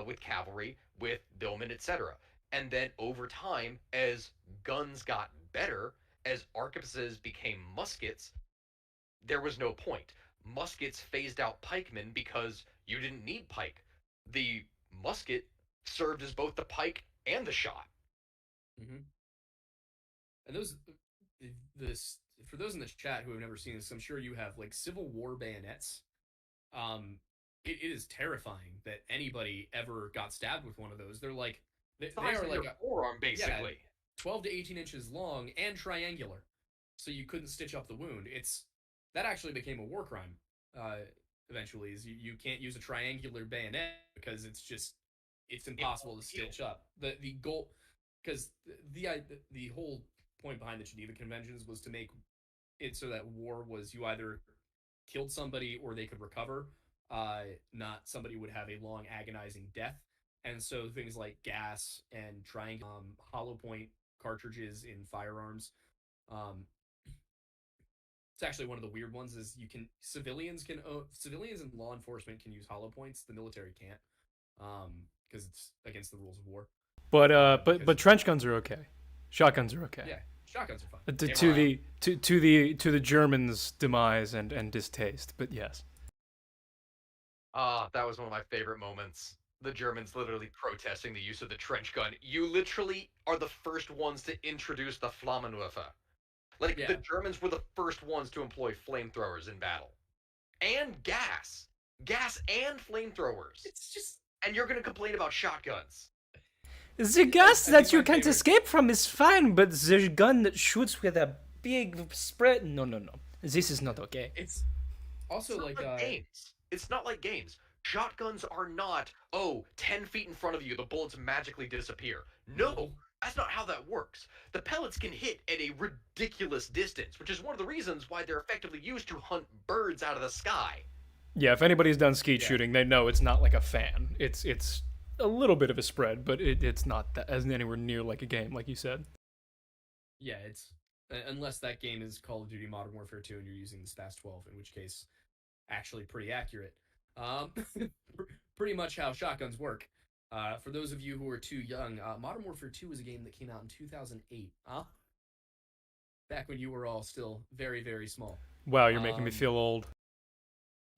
Speaker 3: with cavalry, with billmen, etc. And then over time, as guns got better, as arquebuses became muskets, there was no point. Muskets phased out pikemen because you didn't need pike. The musket served as both the pike and the shot.
Speaker 1: Hmm. And those, this for those in the chat who have never seen this, I'm sure you have like Civil War bayonets. Um, it is terrifying that anybody ever got stabbed with one of those. They're like they
Speaker 3: Size
Speaker 1: are
Speaker 3: of
Speaker 1: like
Speaker 3: your forearm,
Speaker 1: yeah,
Speaker 3: basically.
Speaker 1: 12 to 18 inches long and triangular, so you couldn't stitch up the wound. It's that actually became a war crime. Uh, Eventually, is you can't use a triangular bayonet because it's
Speaker 3: It
Speaker 1: impossible
Speaker 3: won't
Speaker 1: to
Speaker 3: heal.
Speaker 1: stitch up. The goal, because the whole point behind the Geneva Conventions was to make it so that war was you either killed somebody or they could recover, not somebody would have a long agonizing death. And so things like gas and trying hollow point cartridges in firearms. Um, it's actually one of the weird ones is you can civilians and law enforcement can use hollow points. The military can't because it's against the rules of war. Because
Speaker 2: But trench guns are okay. Shotguns are okay.
Speaker 1: yeah, shotguns are fine.
Speaker 2: To the to the Germans' demise and distaste, but yes.
Speaker 3: Ah, that was one of my favorite moments. The Germans literally protesting the use of the trench gun. You literally are the first ones to introduce the Flammenwerfer. Like, the
Speaker 1: Yeah,
Speaker 3: Germans were the first ones to employ flamethrowers in battle. And gas. Gas and flamethrowers.
Speaker 1: it's just
Speaker 3: And you're gonna complain about shotguns.
Speaker 2: The gas
Speaker 1: I
Speaker 2: that
Speaker 1: think
Speaker 2: you
Speaker 1: my
Speaker 2: can't
Speaker 1: favorite.
Speaker 2: escape from is fine, but the gun that shoots with a big spread. No, no, no. This is not okay.
Speaker 1: It's
Speaker 3: It's
Speaker 1: also
Speaker 3: not
Speaker 1: like
Speaker 3: like games. It's not like games. Shotguns are not, oh, 10 feet in front of you, the bullets magically disappear. No,
Speaker 1: no.
Speaker 3: that's not how that works. The pellets can hit at a ridiculous distance, which is one of the reasons why they're effectively used to hunt birds out of the sky.
Speaker 2: Yeah, if anybody's done skeet
Speaker 1: Yeah,
Speaker 2: shooting, they know it's not like a fan. It's a little bit of a spread, but it's not that as anywhere near like a game, like you said.
Speaker 1: yeah. It's unless that game is Call of Duty Modern Warfare 2 and you're using the SPAS 12, in which case, actually pretty accurate. Um, Pretty much how shotguns work. For those of you who are too young, Modern Warfare 2 is a game that came out in 2008. Back when you were all still very, very small.
Speaker 2: Wow, you're making me
Speaker 1: Um,
Speaker 2: feel old.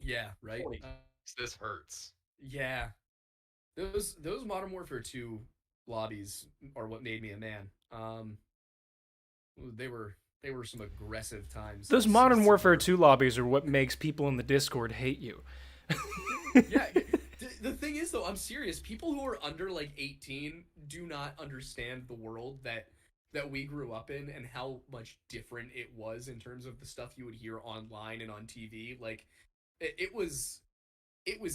Speaker 1: yeah, right.
Speaker 3: Holy, this hurts.
Speaker 1: Yeah, those Modern Warfare 2 lobbies are what made me a man. They were they were some aggressive times.
Speaker 2: Those Modern Warfare 2 lobbies are what makes people in the Discord hate you.
Speaker 1: Yeah, the thing is though, I'm serious. People who are under like 18 do not understand the world that we grew up in and how much different it was in terms of the stuff you would hear online and on TV. Like it was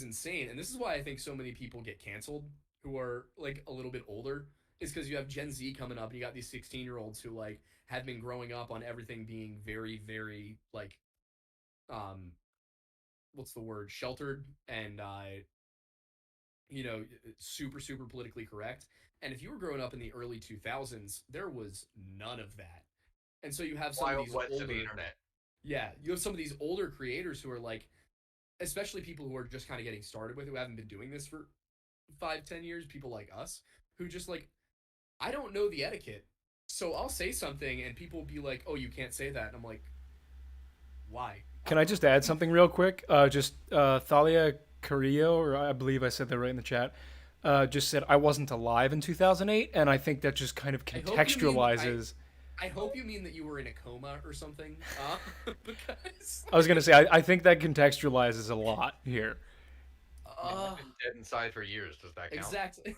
Speaker 1: insane. And this is why I think so many people get canceled who are like a little bit older is because you have Gen Z coming up and you got these 16-year-olds who like have been growing up on everything being very, very like um what's the word, sheltered and super super politically correct. And if you were growing up in the early 2000s, there was none of that. And so you have some of
Speaker 3: Wild
Speaker 1: these
Speaker 3: west of the
Speaker 1: older,
Speaker 3: internet.
Speaker 1: yeah, you have some of these older creators who are like, especially people who are just kind of getting started with, who haven't been doing this for 5-10 years, people like us who just like, I don't know the etiquette, so I'll say something and people will be like, oh, you can't say that, and I'm like, why?
Speaker 2: Can I just add something real quick? Thalia Carrillo, or I believe I said that right in the chat, just said I wasn't alive in 2008, and I think that just kind of
Speaker 1: I hope you mean
Speaker 2: contextualizes.
Speaker 1: I hope you mean that you were in a coma or something, because
Speaker 2: I was gonna say I think that contextualizes a lot here.
Speaker 1: uh,
Speaker 3: I've been dead inside for years. Does that count?
Speaker 1: exactly.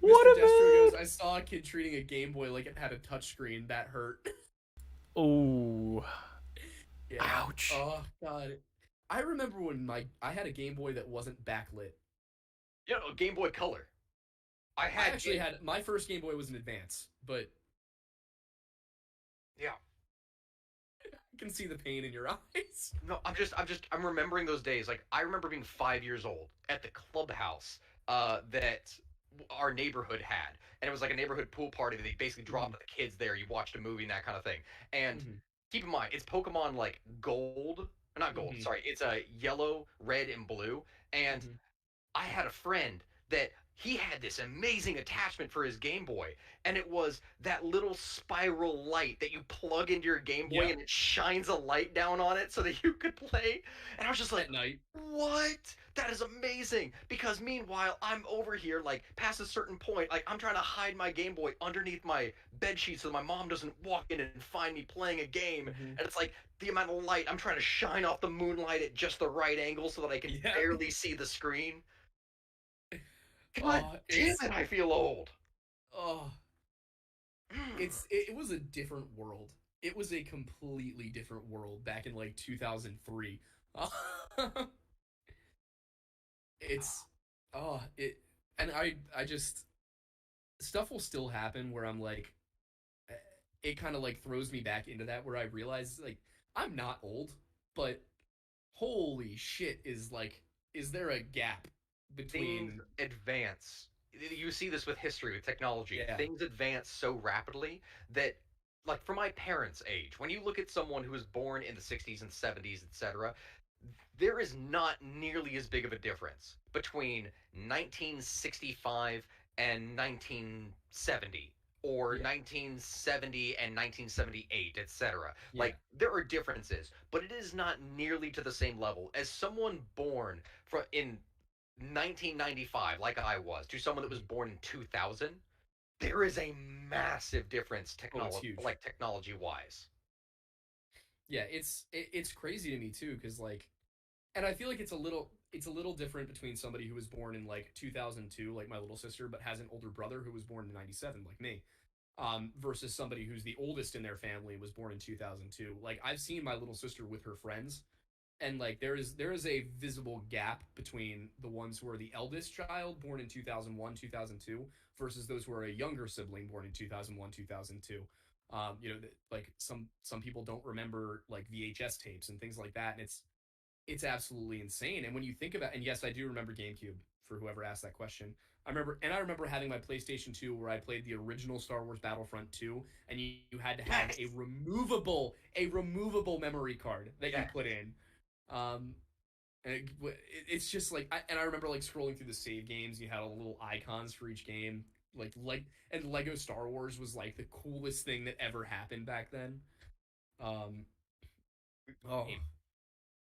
Speaker 2: What
Speaker 1: Mr.
Speaker 2: a
Speaker 1: Destro goes,
Speaker 2: man!
Speaker 1: I saw a kid treating a Game Boy like it had a touchscreen. That hurt.
Speaker 2: Oh,
Speaker 1: Yeah.
Speaker 2: ouch!
Speaker 1: Oh god. I remember when I had a Game Boy that wasn't backlit.
Speaker 3: You know, Game Boy Color. I
Speaker 1: I
Speaker 3: had
Speaker 1: actually had my first Game Boy was an Advance, but
Speaker 3: Yeah.
Speaker 1: I can see the pain in your eyes.
Speaker 3: No, I'm remembering those days. Like, I remember being 5 years old at the clubhouse. That our neighborhood had, and it was like a neighborhood pool party that they basically dropped
Speaker 1: Mhm.
Speaker 3: the kids there. You watched a movie and that kind of thing. And
Speaker 1: Mhm.
Speaker 3: keep in mind, it's Pokemon like Gold, not Gold.
Speaker 1: Mhm.
Speaker 3: Sorry, it's a yellow, red, and blue. And
Speaker 1: Mhm.
Speaker 3: I had a friend that he had this amazing attachment for his Game Boy, and it was that little spiral light that you plug into your Game Boy
Speaker 1: Yep.
Speaker 3: and it shines a light down on it so that you could play. And I was just like,
Speaker 1: At night.
Speaker 3: what? That is amazing. Because meanwhile, I'm over here, like, past a certain point, like, I'm trying to hide my Game Boy underneath my bed sheet so my mom doesn't walk in and find me playing a game.
Speaker 1: Mhm.
Speaker 3: And it's like the amount of light, I'm trying to shine off the moonlight at just the right angle so that I can
Speaker 1: Yeah.
Speaker 3: barely see the screen. God
Speaker 1: Oh,
Speaker 3: damn it, I feel old.
Speaker 1: oh,
Speaker 3: Mm.
Speaker 1: it was a different world. It was a completely different world back in like 2003. It's it and I just stuff will still happen where I'm like eh, it kind of like throws me back into that where I realize like I'm not old, but holy shit is there a gap
Speaker 3: Things
Speaker 1: between
Speaker 3: advance. You see this with history, with technology.
Speaker 1: yeah.
Speaker 3: Things advance so rapidly that, like, for my parents' age, when you look at someone who was born in the 60s and 70s, etc., there is not nearly as big of a difference between 1965 and 1970 or
Speaker 1: Yeah.
Speaker 3: 1970 and 1978, etc.
Speaker 1: Yeah.
Speaker 3: Like, there are differences, but it is not nearly to the same level as someone born in 1995, like I was, to someone that was
Speaker 1: Mhm.
Speaker 3: born in 2000. There is a massive difference
Speaker 1: Oh, it's huge.
Speaker 3: technology wise.
Speaker 1: Yeah, it's crazy to me too cuz like and I feel like it's a little different between somebody who was born in like 2002 like my little sister but has an older brother who was born in 97 like me. Versus somebody who's the oldest in their family was born in 2002. Like I've seen my little sister with her friends and like there is a visible gap between the ones who are the eldest child born in 2001 2002 versus those who are a younger sibling born in 2001 2002. Like some people don't remember like VHS tapes and things like that, and it's absolutely insane. And when you think about, and yes, I do remember GameCube for whoever asked that question. I remember having my PlayStation 2 where I played the original Star Wars Battlefront 2, and you had to have
Speaker 3: Yes,
Speaker 1: a removable memory card that you
Speaker 3: yes.
Speaker 1: put in. Um, and it's just like, and I remember like scrolling through the save games. You had all the little icons for each game, and Lego Star Wars was like the coolest thing that ever happened back then. Um, oh,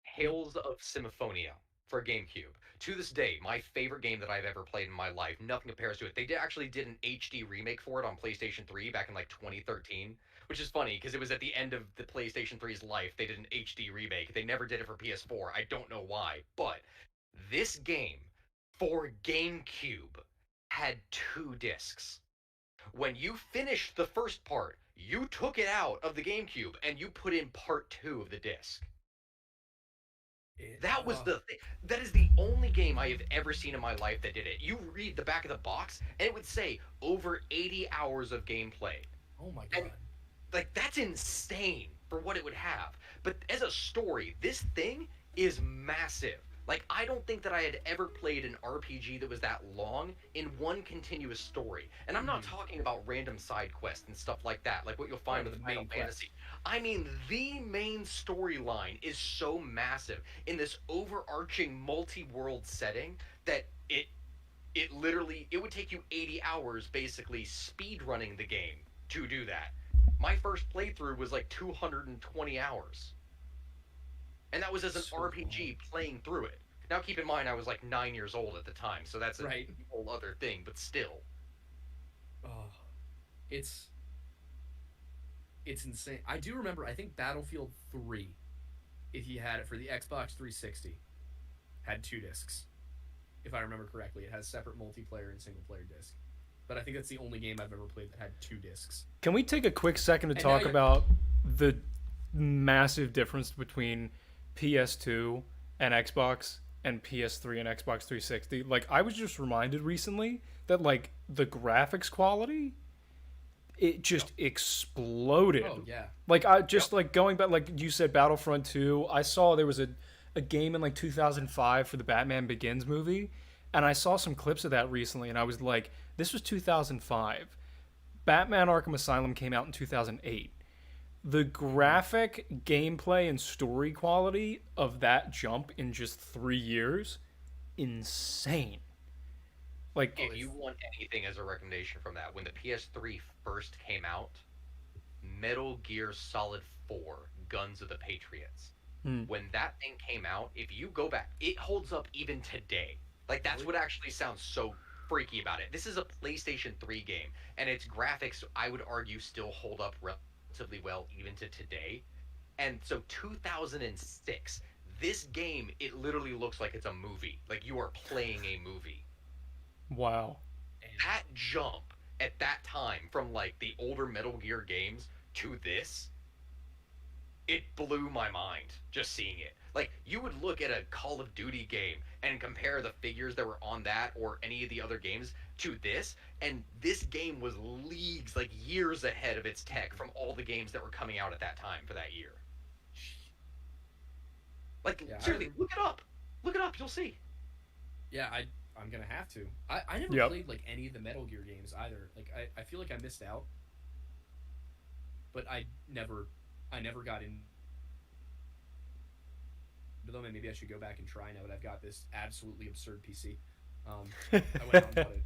Speaker 3: Hails of Symphonia for GameCube. To this day, my favorite game that I've ever played in my life. Nothing compares to it. Actually did an HD remake for it on PlayStation 3 back in like 2013, which is funny because it was at the end of the PlayStation 3's life. They did an HD remake. They never did it for PS4. I don't know why, but this game for GameCube had two discs. When you finished the first part, you took it out of the GameCube and you put in part two of the disc.
Speaker 1: it,
Speaker 3: That was
Speaker 1: uh,
Speaker 3: the thing. That is the only game I have ever seen in my life that did it. You read the back of the box, and it would say over 80 hours of gameplay.
Speaker 1: oh my
Speaker 3: And,
Speaker 1: god.
Speaker 3: like, that's insane for what it would have. But as a story, this thing is massive. Like, I don't think that I had ever played an RPG that was that long in one continuous story. And I'm not
Speaker 1: Mhm.
Speaker 3: talking about random side quests and stuff like that, like what you'll
Speaker 1: Oh,
Speaker 3: find
Speaker 1: to
Speaker 3: with
Speaker 1: the
Speaker 3: Final
Speaker 1: main quest.
Speaker 3: Fantasy. I mean, the main storyline is so massive in this overarching multi-world setting that it literally it would take you 80 hours basically speed running the game to do that. My first playthrough was like 220 hours, and that was as an
Speaker 1: So long.
Speaker 3: RPG playing through it. Now, keep in mind, I was like 9 years old at the time, so that's a
Speaker 1: Right.
Speaker 3: whole other thing. But still,
Speaker 1: Oh, it's it's insane. I do remember. I think Battlefield 3, if you had it for the Xbox 360, had two discs. If I remember correctly, it has separate multiplayer and single player disc. But I think that's the only game I've ever played that had two discs.
Speaker 2: Can we take a quick second to
Speaker 1: And now
Speaker 2: talk
Speaker 1: you're
Speaker 2: about the massive difference between PS2 and Xbox and PS3 and Xbox 360? Like, I was just reminded recently that, like, the graphics quality, it
Speaker 3: yep,
Speaker 2: just exploded.
Speaker 1: oh yeah,
Speaker 2: Like, I
Speaker 3: yep,
Speaker 2: just, like, going back, like you said, Battlefront 2, I saw there was a game in, like, 2005 for the Batman Begins movie, And I saw some clips of that recently, and I was like, this was 2005. Batman Arkham Asylum came out in 2008. The graphic, gameplay, and story quality of that jump in just 3 years, insane. Like,
Speaker 1: Oh,
Speaker 3: If
Speaker 1: it's
Speaker 3: you want anything as a recommendation from that, when the PS3 first came out, Metal Gear Solid 4, Guns of the Patriots.
Speaker 2: hmm,
Speaker 3: When that thing came out, if you go back, it holds up even today. Like, that's
Speaker 1: really
Speaker 3: what actually sounds so freaky about it. This is a PlayStation 3 game, and its graphics, I would argue, still hold up relatively well even to today. And so 2006, this game, it literally looks like it's a movie. Like you are playing a movie.
Speaker 2: wow.
Speaker 1: damn.
Speaker 3: That jump at that time from like the older Metal Gear games to this, it blew my mind just seeing it. Like you would look at a Call of Duty game and compare the figures that were on that or any of the other games to this, and this game was leagues, like years ahead of its tech from all the games that were coming out at that time for that year. Like
Speaker 1: Yeah,
Speaker 3: seriously, look it up. Look it up, you'll see.
Speaker 1: yeah, I'm gonna have to. I never
Speaker 2: Yep.
Speaker 1: played like any of the Metal Gear games either. Like I feel like I missed out, but I never got into them, and maybe I should go back and try now that I've got this absolutely absurd PC. I went out and bought a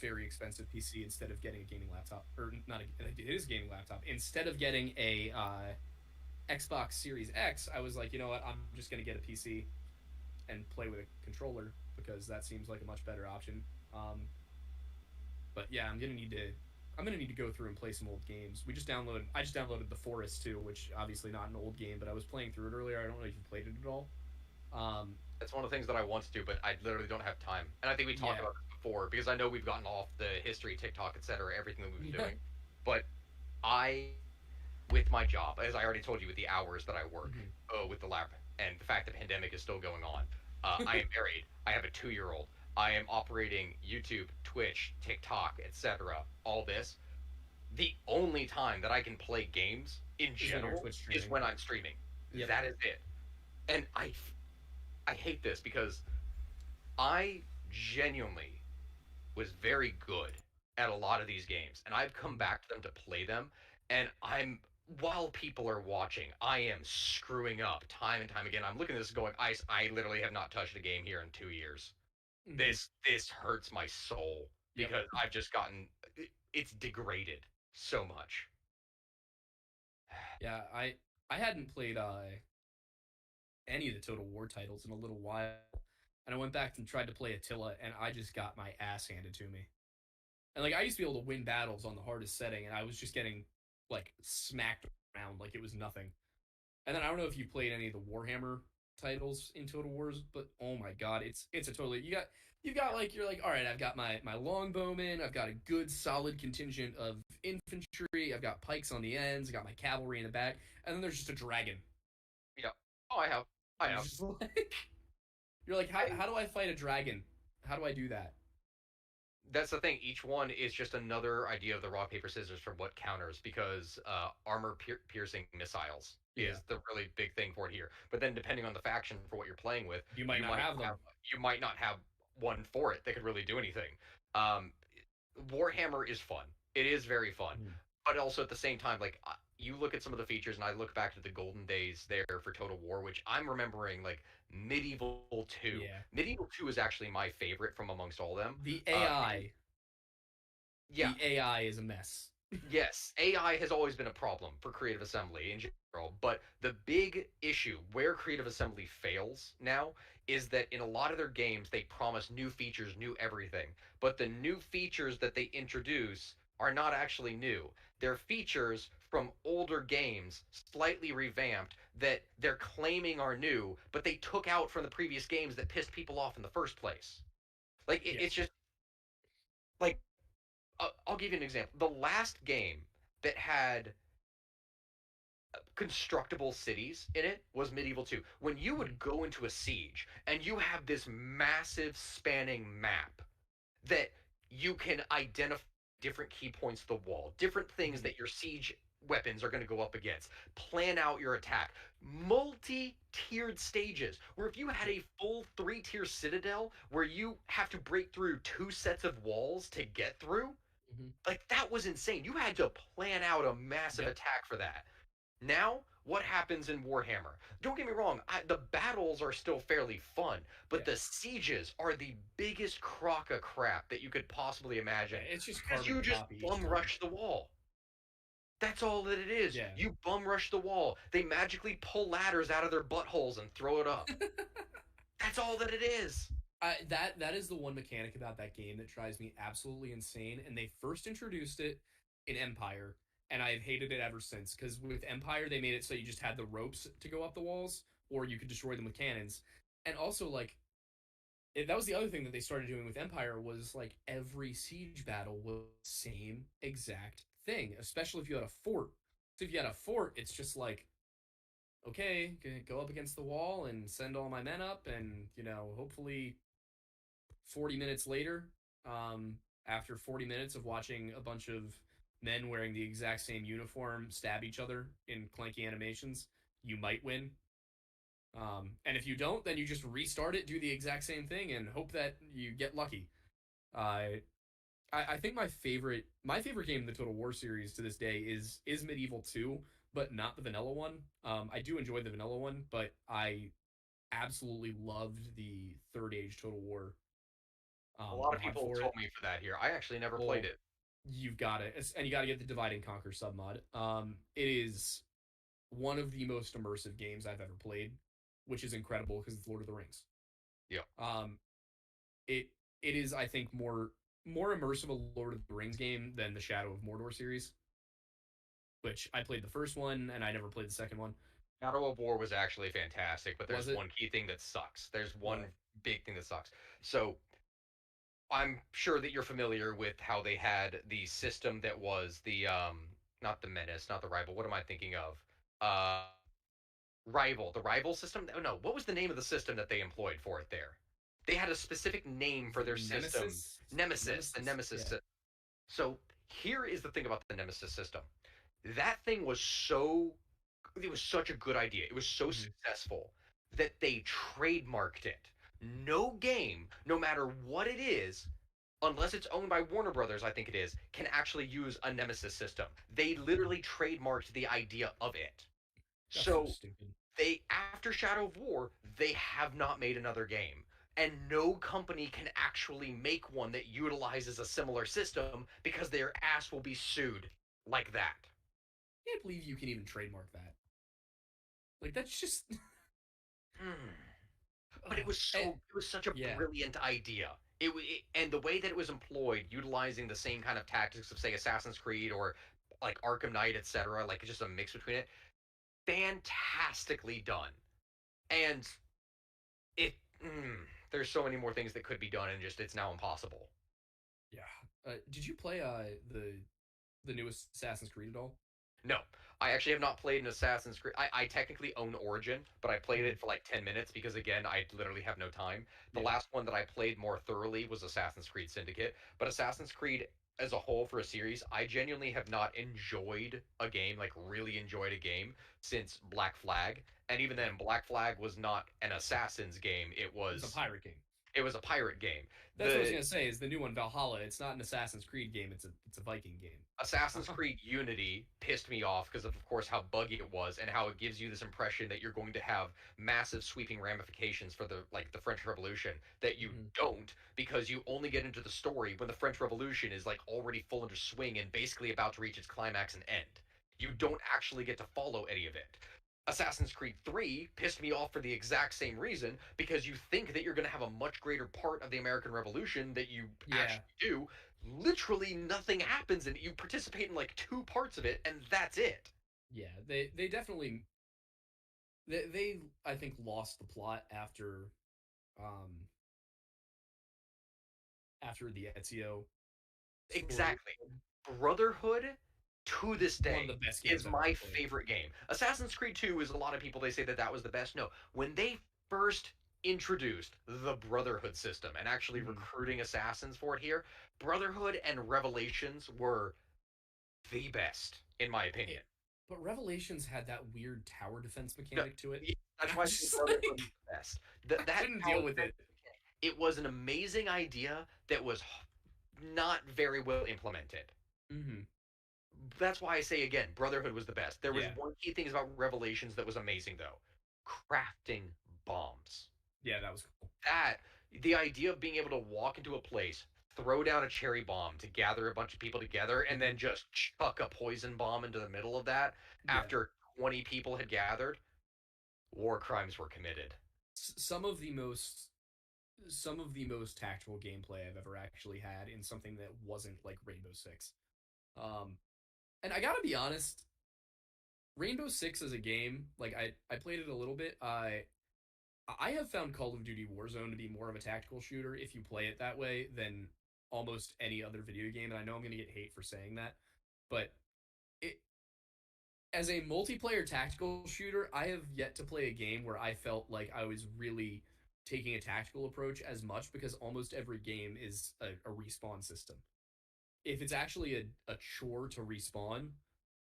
Speaker 1: very expensive PC instead of getting a gaming laptop, or not. It is a gaming laptop. Instead of getting a Xbox Series X, I was like, you know what? I'm just gonna get a PC and play with a controller because that seems like a much better option. But yeah, I'm gonna need to go through and play some old games. I just downloaded The Forest too, which obviously not an old game, but I was playing through it earlier. I don't know if you played it at all. Um,
Speaker 3: That's one of the things that I want to do, but I literally don't have time. And I think we talked
Speaker 1: yeah,
Speaker 3: about this before because I know we've gotten off the history, TikTok, etc., everything that we've been
Speaker 1: yeah,
Speaker 3: doing. But I, with my job, as I already told you, with the hours that I work,
Speaker 1: mhm.
Speaker 3: with the lab, and the fact the pandemic is still going on, I am married. I have a 2-year-old. I am operating YouTube, Twitch, TikTok, etc. All this. The only time that I can play games in
Speaker 1: Is when you're
Speaker 3: general
Speaker 1: Twitch
Speaker 3: is
Speaker 1: streaming.
Speaker 3: when I'm streaming.
Speaker 1: Yep.
Speaker 3: That is it. And I hate this because I genuinely was very good at a lot of these games, and I've come
Speaker 1: Mhm.
Speaker 3: back to them to play them, and while people are watching, I am screwing up time and time again. I'm looking at this going, I literally have not touched a game here in 2 years.
Speaker 1: Mhm.
Speaker 3: This hurts my soul
Speaker 1: Yep.
Speaker 3: because I've just gotten it's degraded so much.
Speaker 1: Yeah, I hadn't played any of the Total War titles in a little while, and I went back and tried to play Attila, and I just got my ass handed to me. And like I used to be able to win battles on the hardest setting, and I was just getting like smacked around like it was nothing. And then I don't know if you played any of the Warhammer titles in Total Wars, but oh my god, it's a totally you've got like you're like all right, I've got my longbowmen, I've got a good solid contingent of infantry, I've got pikes on the ends, I got my cavalry in the back, and then there's just a dragon.
Speaker 3: Yeah. Oh, I have. I
Speaker 1: And
Speaker 3: have.
Speaker 1: it's just like you're like
Speaker 3: I
Speaker 1: how do I fight a dragon? How do I do that?
Speaker 3: That's the thing. Each one is just another idea of the rock paper scissors for what counters because armor piercing missiles
Speaker 1: Yeah,
Speaker 3: is the really big thing for it here. But then depending on the faction for what you're playing with,
Speaker 1: you might
Speaker 3: you
Speaker 1: not
Speaker 3: might
Speaker 1: have them.
Speaker 3: have you might not have one for it that could really do anything. Um, Warhammer is fun. It is very fun,
Speaker 1: Mhm.
Speaker 3: but also at the same time, like you look at some of the features, and I look back to the golden days there for Total War, which I'm remembering like Medieval Two.
Speaker 1: Yeah,
Speaker 3: Medieval Two is actually my favorite from amongst all of them.
Speaker 1: the
Speaker 3: Because,
Speaker 1: AI,
Speaker 3: yeah,
Speaker 1: the AI is a mess.
Speaker 3: yes, AI has always been a problem for Creative Assembly in general, but the big issue where Creative Assembly fails now is that in a lot of their games they promise new features, new everything, but the new features that they introduce are not actually new. They're features from older games, slightly revamped, that they're claiming are new, but they took out from the previous games that pissed people off in the first place. Like it's
Speaker 1: Yes.
Speaker 3: just like I'll give you an example. The last game that had constructible cities in it was Medieval 2. When you
Speaker 1: Mhm.
Speaker 3: would go into a siege and you have this massive spanning map that you can identify different key points of the wall, different things
Speaker 1: Mhm.
Speaker 3: that your siege weapons are going to go up against. Plan out your attack. Multi-tiered stages where if you had a full 3-tier citadel where you have to break through 2 sets of walls to get through,
Speaker 1: Hmm.
Speaker 3: like that was insane. You had to plan out a massive
Speaker 1: Yep.
Speaker 3: attack for that. Now, what happens in Warhammer? Don't get me wrong, the battles are still fairly fun, but
Speaker 1: Yeah.
Speaker 3: the sieges are the biggest crock of crap that you could possibly
Speaker 1: Yeah,
Speaker 3: imagine.
Speaker 1: it's just
Speaker 3: Because you
Speaker 1: carbon
Speaker 3: just
Speaker 1: copy each
Speaker 3: bum
Speaker 1: time.
Speaker 3: rush the wall. That's all that it is.
Speaker 1: Yeah.
Speaker 3: You bum rush the wall. They magically pull ladders out of their buttholes and throw it up. That's all that it is.
Speaker 1: That is the one mechanic about that game that drives me absolutely insane. And they first introduced it in Empire, and I've hated it ever since. Because with Empire, they made it so you just had the ropes to go up the walls, or you could destroy them with cannons. And also, like, that was the other thing that they started doing with Empire was like every siege battle was the same exact thing, especially if you had a fort. So if you had a fort, it's just like, okay, go up against the wall and send all my men up, and hopefully 40 minutes later, after 40 minutes of watching a bunch of men wearing the exact same uniform stab each other in clanky animations, you might win. And if you don't, then you just restart it, do the exact same thing, and hope that you get lucky. Uh, I think my favorite game in the Total War series to this day is Medieval 2, but not the vanilla one. I do enjoy the vanilla one, but I absolutely loved the Third Age Total War
Speaker 3: A lot of
Speaker 1: mod
Speaker 3: people
Speaker 1: for
Speaker 3: told
Speaker 1: it.
Speaker 3: me for that here. I actually never played
Speaker 1: Well,
Speaker 3: it.
Speaker 1: you've got it, and you got to get the Divide and Conquer submod. It is one of the most immersive games I've ever played, which is incredible because it's Lord of the Rings.
Speaker 3: Yeah.
Speaker 1: Um, it it is, I think, more immersive a Lord of the Rings game than the Shadow of Mordor series, which I played the first one and I never played the second one.
Speaker 3: Shadow of War was actually fantastic, but
Speaker 1: Was
Speaker 3: there's
Speaker 1: it?
Speaker 3: one key thing that sucks. There's one
Speaker 1: What?
Speaker 3: big thing that sucks. So I'm sure that you're familiar with how they had the system that was the not the menace, not the rival. What am I thinking of? Uh Rival. The rival system? Oh no, what was the name of the system that they employed for it there? They had a specific name
Speaker 1: Is
Speaker 3: for
Speaker 1: it
Speaker 3: their system.
Speaker 1: Nemesis?
Speaker 3: Nemesis, the
Speaker 1: Nemesis?
Speaker 3: Nemesis.
Speaker 1: Yeah.
Speaker 3: So here is the thing about the Nemesis system. That thing was so it was such a good idea. It was so
Speaker 1: Mhm.
Speaker 3: successful that they trademarked it. No game, no matter what it is, unless it's owned by Warner Brothers, I think it is, can actually use a Nemesis system. They literally trademarked the idea of it.
Speaker 1: That's so
Speaker 3: So
Speaker 1: stupid.
Speaker 3: they, after Shadow of War, they have not made another game. And no company can actually make one that utilizes a similar system because their ass will be sued like that.
Speaker 1: I can't believe you can even trademark that. Like that's just.
Speaker 3: Hmm. But
Speaker 1: Oh,
Speaker 3: it was such a
Speaker 1: yeah.
Speaker 3: brilliant idea. And the way that it was employed, utilizing the same kind of tactics of say Assassin's Creed or like Arkham Knight, etc., like just a mix between it, fantastically done. And it, there's so many more things that could be done, and just it's now impossible.
Speaker 1: Yeah. Did you play the newest Assassin's Creed at all?
Speaker 3: No, I actually have not played an Assassin's Creed. I technically own Origin, but I played
Speaker 1: Mhm.
Speaker 3: it for like 10 minutes because, again, I literally have no time. The
Speaker 1: Yeah.
Speaker 3: last one that I played more thoroughly was Assassin's Creed Syndicate, but Assassin's Creed as a whole for a series, I genuinely have not enjoyed a game, like really enjoyed a game, since Black Flag. And even then, Black Flag was not an Assassin's game,
Speaker 1: It was a pirate game.
Speaker 3: it was a pirate game.
Speaker 1: That's what I was
Speaker 3: The
Speaker 1: gonna say. Is the new one Valhalla? It's not an Assassin's Creed game. It's a Viking game.
Speaker 3: Assassin's Creed Unity pissed me off because of course, how buggy it was and how it gives you this impression that you're going to have massive sweeping ramifications for the French Revolution that you
Speaker 1: Mhm.
Speaker 3: don't because you only get into the story when the French Revolution is like already full into swing and basically about to reach its climax and end. You don't actually get to follow any of it. Assassin's Creed 3 pissed me off for the exact same reason because you think that you're going to have a much greater part of the American Revolution that you
Speaker 1: Yeah.
Speaker 3: actually do. Literally nothing happens and you participate in like 2 parts of it and that's it.
Speaker 1: Yeah. They definitely they I think lost the plot um after the Ezio story.
Speaker 3: Exactly. Brotherhood to this
Speaker 1: One of
Speaker 3: day
Speaker 1: the best
Speaker 3: is
Speaker 1: games I've ever
Speaker 3: my
Speaker 1: played.
Speaker 3: favorite game. Assassin's Creed 2 is a lot of people they say that that was the best. No, when they first introduced the Brotherhood system and actually
Speaker 1: Mhm.
Speaker 3: recruiting assassins for it here, Brotherhood and Revelations were the best, in my opinion.
Speaker 1: But Revelations had that weird tower defense
Speaker 3: No,
Speaker 1: mechanic to it.
Speaker 3: yeah, that's
Speaker 1: I
Speaker 3: why I
Speaker 1: was
Speaker 3: say
Speaker 1: just
Speaker 3: Brotherhood
Speaker 1: like,
Speaker 3: was the best.
Speaker 1: I
Speaker 3: That
Speaker 1: couldn't
Speaker 3: tower
Speaker 1: deal with
Speaker 3: defense
Speaker 1: it.
Speaker 3: mechanic, it was an amazing idea that was not very well implemented.
Speaker 1: Hmm.
Speaker 3: That's why I say again, Brotherhood was the best. There was
Speaker 1: Yeah,
Speaker 3: one key thing about Revelations that was amazing though: crafting bombs.
Speaker 1: yeah, that was cool.
Speaker 3: That the idea of being able to walk into a place, throw down a cherry bomb to gather a bunch of people together, and
Speaker 1: Hmm.
Speaker 3: then just chuck a poison bomb into the middle of that
Speaker 1: Yeah,
Speaker 3: after 20 people had gathered, war crimes were committed.
Speaker 1: some of the most tactical gameplay I've ever actually had in something that wasn't like Rainbow Six. Um, and I gotta be honest, Rainbow Six as a game, like I played it a little bit. I have found Call of Duty Warzone to be more of a tactical shooter if you play it that way than almost any other video game. And I know I'm gonna get hate for saying that, but it as a multiplayer tactical shooter, I have yet to play a game where I felt like I was really taking a tactical approach as much because almost every game is a respawn system. If it's actually a chore to respawn,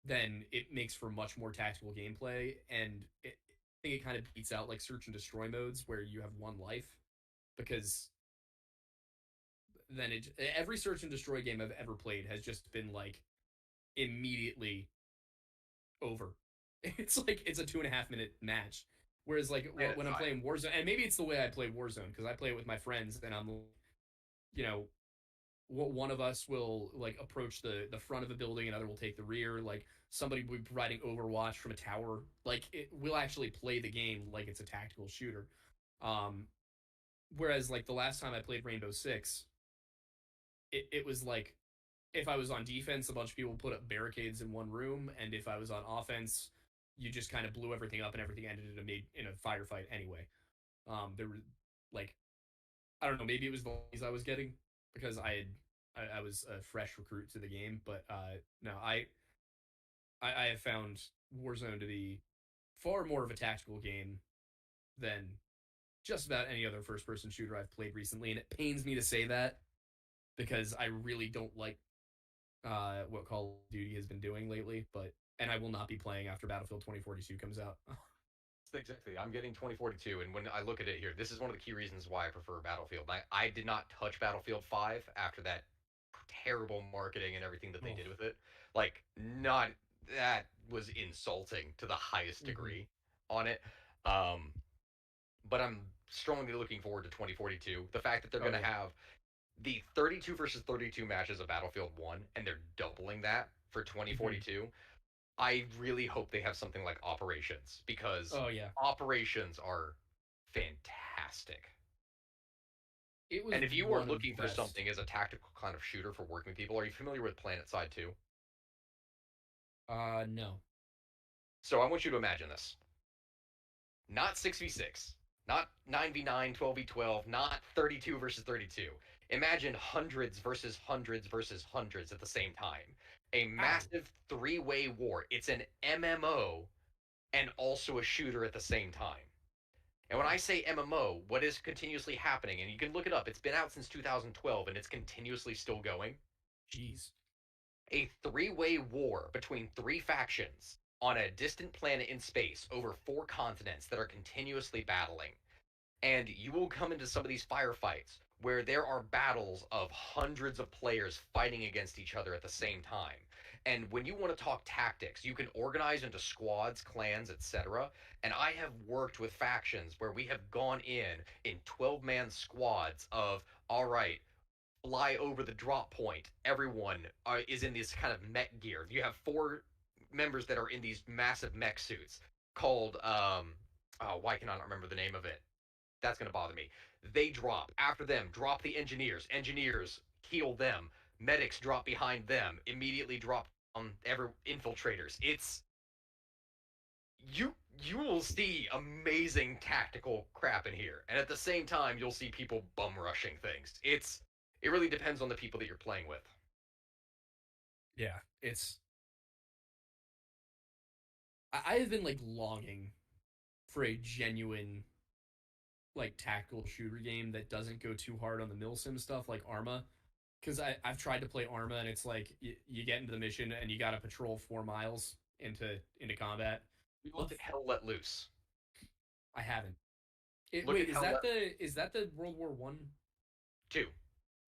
Speaker 1: then it makes for much more tactical gameplay. And I think it kind of beats out like search and destroy modes where you have one life because then every search and destroy game I've ever played has just been like immediately over. It's like it's a 2.5 minute match. Whereas like
Speaker 3: And
Speaker 1: when I'm playing Warzone, and maybe it's the way I play Warzone because I play it with my friends, and I'm, you know, one of us will like approach the front of a building, another will take the rear. Like somebody will be providing Overwatch from a tower. Like we'll actually play the game like it's a tactical shooter. Um, Whereas like the last time I played Rainbow Six, it was like if I was on defense, a bunch of people put up barricades in one room, and if I was on offense, you just kind of blew everything up, and everything ended in a firefight anyway. There were like I don't know, maybe it was the leads I was getting because I was a fresh recruit to the game, but no, I have found Warzone to be far more of a tactical game than just about any other first person shooter I've played recently, and it pains me to say that because I really don't like what Call of Duty has been doing lately, but and I will not be playing after Battlefield 2042 comes out.
Speaker 3: exactly. I'm getting 2042, and when I look at it here, this is one of the key reasons why I prefer Battlefield. I did not touch Battlefield 5 after that terrible marketing and everything that they
Speaker 1: Oh.
Speaker 3: did with it. Like, not that was insulting to the highest
Speaker 1: Mm-hmm.
Speaker 3: degree on it. Um, but I'm strongly looking forward to 2042. The fact that they're
Speaker 1: Oh
Speaker 3: going to
Speaker 1: yeah.
Speaker 3: have the 32 versus 32 matches of Battlefield 1 and they're doubling that for
Speaker 1: Mm-hmm.
Speaker 3: 2042. I really hope they have something like Operations because
Speaker 1: Oh yeah.
Speaker 3: Operations are fantastic.
Speaker 1: It was
Speaker 3: And if you are
Speaker 1: one of the
Speaker 3: looking for
Speaker 1: best.
Speaker 3: something as a tactical kind of shooter for working people, are you familiar with PlanetSide 2?
Speaker 1: No.
Speaker 3: So I want you to imagine this. Not 6v6, not 9v9, 12v12, not 32 versus 32. Imagine hundreds versus hundreds versus hundreds at the same time. A
Speaker 1: Ow.
Speaker 3: massive three-way war. It's an MMO and also a shooter at the same time. And when I
Speaker 1: Huh.
Speaker 3: say MMO, what is continuously happening, and you can look it up, it's been out since 2012 and it's continuously still going.
Speaker 1: Jeez.
Speaker 3: A three-way war between three factions on a distant planet in space over four continents that are continuously battling. And you will come into some of these firefights where there are battles of hundreds of players fighting against each other at the same time. And when you want to talk tactics, you can organize into squads, clans, etc. And I have worked with factions where we have gone in 12-man squads of, all right, fly over the drop point. Everyone is in this kind of mech gear. You have four members that are in these massive mech suits called oh, why can I not remember the name of it? That's gonna bother me. They drop after them. Drop the engineers. Engineers heal them. Medics drop behind them. Immediately drop on every infiltrators. It's you will see amazing tactical crap in here, and at the same time, you'll see people bum rushing things. It really depends on the people that you're playing with.
Speaker 1: Yeah. I have been like longing for a genuine like tactical shooter game that doesn't go too hard on the milsim stuff like Arma. because I've tried to play Arma, and it's like you get into the mission and you got to patrol 4 miles into combat.
Speaker 3: You
Speaker 1: What
Speaker 3: look at Hell Let Loose.
Speaker 1: I haven't.
Speaker 3: Look
Speaker 1: Wait,
Speaker 3: at Hell Let
Speaker 1: is that the World War I
Speaker 3: 2.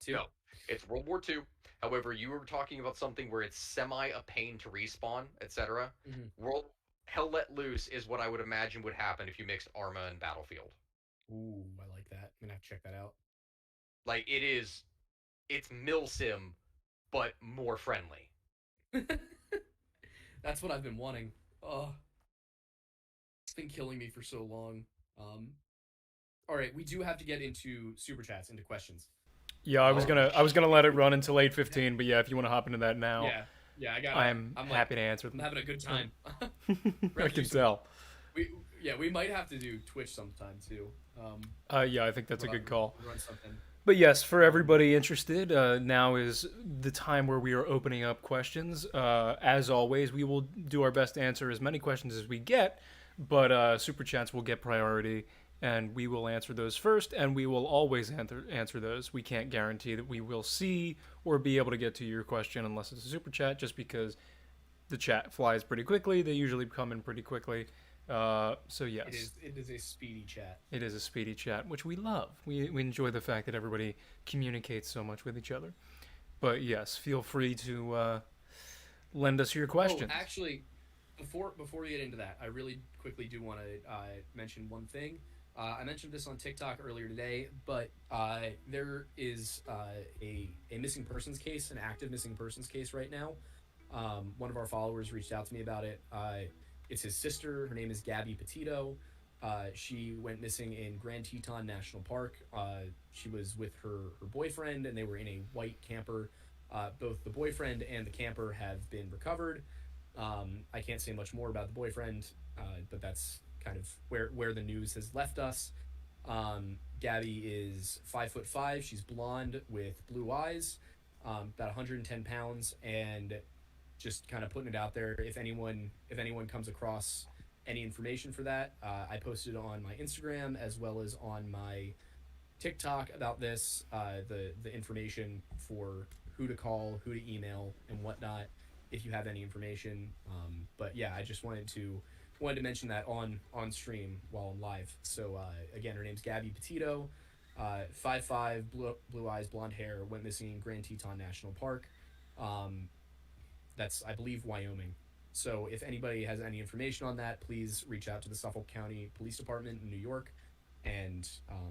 Speaker 1: two?
Speaker 3: No, it's World War II. However, you were talking about something where it's semi a pain to respawn, etc.
Speaker 1: Mm-hmm.
Speaker 3: World Hell Let Loose is what I would imagine would happen if you mixed Arma and Battlefield.
Speaker 1: Ooh, I like that. I'm gonna have to check that out.
Speaker 3: Like it's Milsim, but more friendly.
Speaker 1: That's what I've been wanting. Oh, it's been killing me for so long. All right, we do have to get into super chats, into questions.
Speaker 2: Yeah, I was gonna let it run until 8:15, but yeah, if you want to hop into that now,
Speaker 1: Yeah, I got.
Speaker 2: I'm
Speaker 1: like,
Speaker 2: happy to answer
Speaker 1: I'm
Speaker 2: them.
Speaker 1: having a good time.
Speaker 2: I can tell.
Speaker 1: We might have to do Twitch sometime too.
Speaker 2: Yeah, I think that's a good call.
Speaker 1: Run something.
Speaker 2: But yes, for everybody interested, now is the time where we are opening up questions. As always, we will do our best to answer as many questions as we get, but super chats will get priority, and we will answer those first, and we will always answer those. We can't guarantee that we will see or be able to get to your question unless it's a super chat, just because the chat flies pretty quickly. They usually come in pretty quickly. So yes,
Speaker 1: it is a speedy chat.
Speaker 2: it is a speedy chat, which we love. We enjoy the fact that everybody communicates so much with each other. But yes, feel free to lend us your questions.
Speaker 1: Oh, actually, before we get into that, I really quickly do want to mention one thing. I mentioned this on TikTok earlier today, but there is a missing persons case, an active missing persons case right now. One of our followers reached out to me about it. It's his sister. Her name is Gabby Petito. She went missing in Grand Teton National Park. She was with her boyfriend, and they were in a white camper. Both the boyfriend and the camper have been recovered. I can't say much more about the boyfriend, but that's kind of where the news has left us. Gabby is 5'5". She's blonde with blue eyes, about 110 pounds, and just kind of putting it out there. If anyone comes across any information for that, I posted on my Instagram as well as on my TikTok about this, the information for who to call, who to email, and whatnot. If you have any information, but yeah, I just wanted to mention that on stream while I'm live. So again, her name's Gabby Petito, 5'5", blue eyes, blonde hair, went missing in Grand Teton National Park. That's, I believe, Wyoming. So if anybody has any information on that, please reach out to the Suffolk County Police Department in New York, and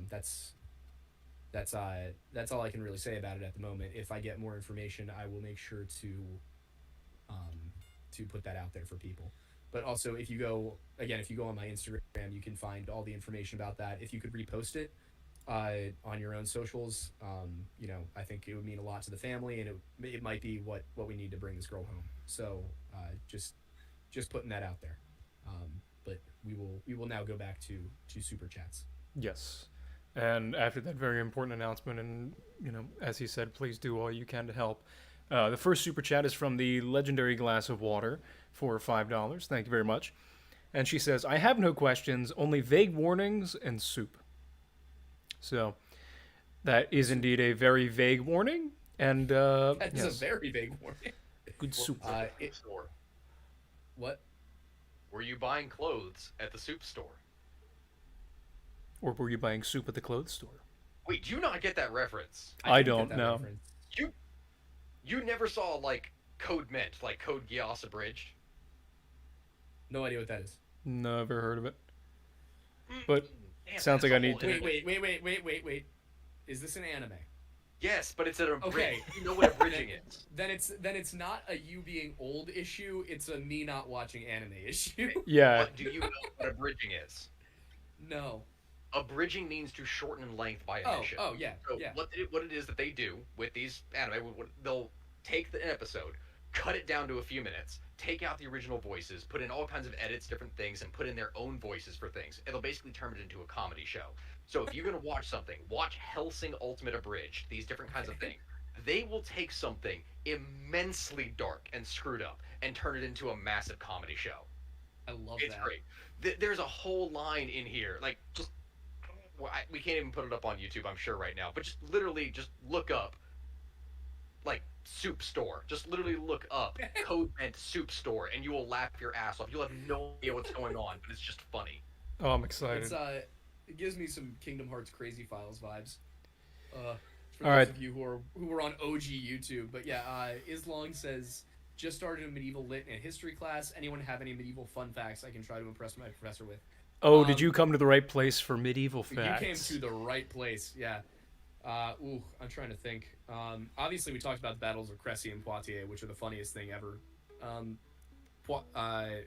Speaker 1: that's all I can really say about it at the moment. If I get more information, I will make sure to put that out there for people. But also, if you go on my Instagram, you can find all the information about that. If you could repost it on your own socials, I think it would mean a lot to the family, and it might be what we need to bring this girl home. So just putting that out there. But we will now go back to super chats.
Speaker 2: Yes. And after that very important announcement, and as he said, please do all you can to help. The first super chat is from the legendary Glass of Water for $5. Thank you very much. And she says, "I have no questions, only vague warnings and soup." So that is indeed a very vague warning, and
Speaker 1: That is
Speaker 2: yes,
Speaker 1: a very big warning.
Speaker 2: good soup.
Speaker 3: Store.
Speaker 1: What?
Speaker 3: Were you buying clothes at the soup store?
Speaker 2: Or were you buying soup at the clothes store?
Speaker 3: Wait, do you not get that reference?
Speaker 2: I
Speaker 1: didn't
Speaker 2: don't
Speaker 1: get that
Speaker 2: know.
Speaker 1: reference.
Speaker 3: You never saw like Code Mint, like Code Geass Abridged?
Speaker 1: No idea what that is.
Speaker 2: Never heard of it. But
Speaker 3: Damn,
Speaker 2: sounds
Speaker 3: that's
Speaker 2: like I
Speaker 3: a
Speaker 2: need
Speaker 3: whole
Speaker 2: to-
Speaker 3: anime.
Speaker 1: Wait. Is this an anime?
Speaker 3: Yes, but it's an abridged.
Speaker 1: Okay.
Speaker 3: You know what abridging is.
Speaker 1: Then it's not a you being old issue. It's a me not watching anime issue.
Speaker 2: Yeah,
Speaker 3: But do you know what abridging is?
Speaker 1: No.
Speaker 3: Abridging means to shorten length by
Speaker 1: Oh,
Speaker 3: omission.
Speaker 1: yeah,
Speaker 3: So
Speaker 1: yeah.
Speaker 3: what it is that they do with these anime, they'll take an episode, cut it down to a few minutes, take out the original voices, put in all kinds of edits, different things, and put in their own voices for things. It'll basically turn it into a comedy show. So if you're going to watch something, watch Hellsing Ultimate Abridged, these different kinds of things. They will take something immensely dark and screwed up and turn it into a massive comedy show.
Speaker 1: I love
Speaker 3: It's
Speaker 1: that.
Speaker 3: great. There's a whole line in here, like just we can't even put it up on YouTube, I'm sure right now, but just literally just look up like soup store. Just literally look up code meant soup store, and you will laugh your ass off. You'll have no idea what's going on, but it's just funny.
Speaker 2: Oh, I'm excited.
Speaker 1: It gives me some Kingdom Hearts Crazy Files vibes. For
Speaker 2: All
Speaker 1: those
Speaker 2: right.
Speaker 1: of you who were on OG YouTube, but yeah, Islong says just started a medieval lit and history class. Anyone have any medieval fun facts I can try to impress my professor with?
Speaker 2: Oh, did
Speaker 1: Um,
Speaker 2: you come to the right place for medieval
Speaker 1: you came
Speaker 2: facts?
Speaker 1: to the right place. Yeah. I'm trying to think. Obviously, we talked about the battles of Crécy and Poitiers, which are the funniest thing ever. Um,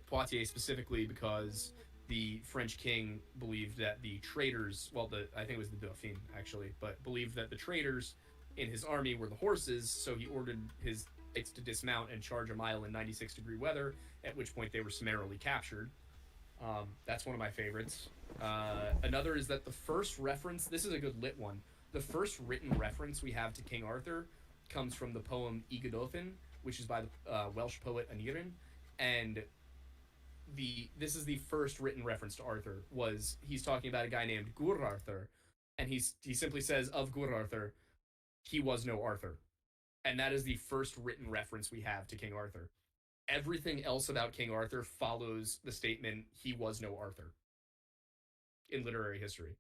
Speaker 1: Poitiers specifically because the French king believed that the traitors, well, I think it was the Dauphin actually, but believed that the traitors in his army were the horses, so he ordered his knights to dismount and charge a mile in 96-degree weather, at which point they were summarily captured. That's one of my favorites. Another is that the first reference, this is a good lit one, the first written reference we have to King Arthur comes from the poem Y Godolphin, which is by the Welsh poet Aneurin, and this is the first written reference to Arthur. Was he's talking about a guy named Gur Arthur, and he simply says of Gur Arthur, he was no Arthur, and that is the first written reference we have to King Arthur. Everything else about King Arthur follows the statement he was no Arthur in literary history,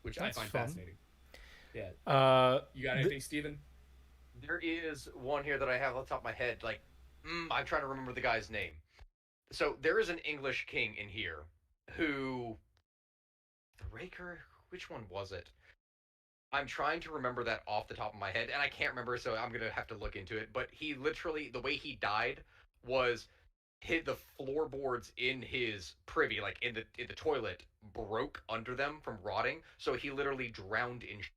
Speaker 1: which
Speaker 2: That's
Speaker 1: I find
Speaker 2: fun.
Speaker 1: fascinating. Yeah,
Speaker 2: Uh,
Speaker 1: you got anything, Steven?
Speaker 3: There is one here that I have on the top of my head. Like, I'm trying to remember the guy's name. So there is an English king in here who, the Raker. Which one was it? I'm trying to remember that off the top of my head, and I can't remember, so I'm gonna have to look into it. But he literally, the way he died was hit the floorboards in his privy, like in the toilet, broke under them from rotting. So he literally drowned in shit.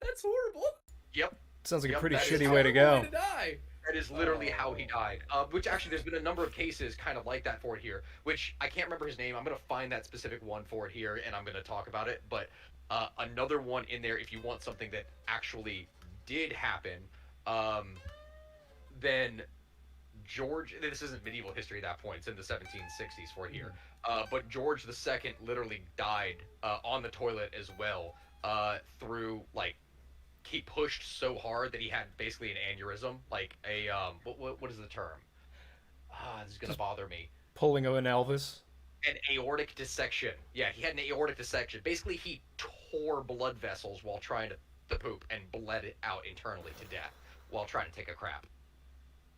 Speaker 1: That's horrible.
Speaker 3: Yep,
Speaker 2: sounds like a
Speaker 3: yep,
Speaker 2: pretty
Speaker 3: that is
Speaker 2: shitty
Speaker 3: how-
Speaker 2: way to
Speaker 1: Horrible
Speaker 2: go.
Speaker 1: way to die.
Speaker 3: That is literally how he
Speaker 1: Oh.
Speaker 3: died. Which actually, there's been a number of cases kind of like that for it here. Which I can't remember his name. I'm gonna find that specific one for it here, and I'm gonna talk about it. But another one in there, if you want something that actually did happen, then George. This isn't medieval history at that point. It's in the 1760s for it here. But George II literally died on the toilet as well through like he pushed so hard that he had basically an aneurysm, like a what is the term? This is gonna bother me.
Speaker 2: Pulling an Elvis.
Speaker 3: An aortic dissection. Yeah, he had an aortic dissection. Basically, he tore blood vessels while trying to poop and bled it out internally to death while trying to take a crap.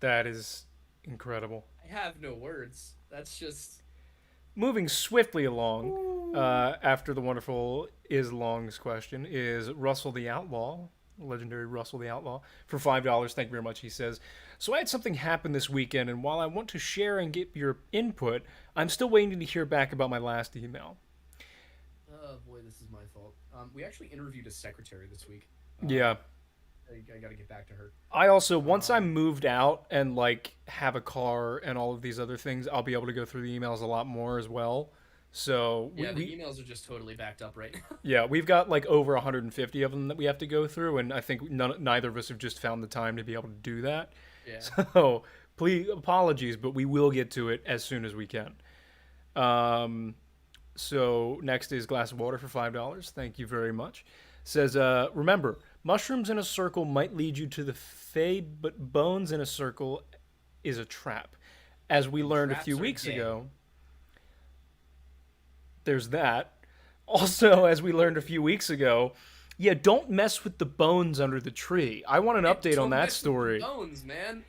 Speaker 2: That is incredible.
Speaker 1: I have no words. That's just
Speaker 2: Moving swiftly along, after the wonderful Islong's question, is Russell the Outlaw, legendary Russell the Outlaw, for $5. Thank you very much. He says, so I had something happen this weekend, and while I want to share and get your input, I'm still waiting to hear back about my last email.
Speaker 1: oh boy, this is my fault. We actually interviewed a secretary this week.
Speaker 2: Yeah.
Speaker 1: I got to get back to her.
Speaker 2: I also, once I'm moved out and like have a car and all of these other things, I'll be able to go through the emails a lot more as well. So
Speaker 1: Yeah, the emails are just totally backed up right now.
Speaker 2: yeah, we've got like over 150 of them that we have to go through, and I think neither of us have just found the time to be able to do that.
Speaker 1: Yeah.
Speaker 2: So please, apologies, but we will get to it as soon as we can. So next is glass of water for $5. Thank you very much. Says, remember, mushrooms in a circle might lead you to the fae, but bones in a circle is a trap. As we learned a
Speaker 1: traps
Speaker 2: few
Speaker 1: are
Speaker 2: weeks
Speaker 1: gay.
Speaker 2: ago, there's that. Also, as we learned a few weeks ago, yeah, don't mess with the bones under the tree. I want an update on
Speaker 1: Don't
Speaker 2: that
Speaker 1: mess with the
Speaker 2: story.
Speaker 1: bones, man.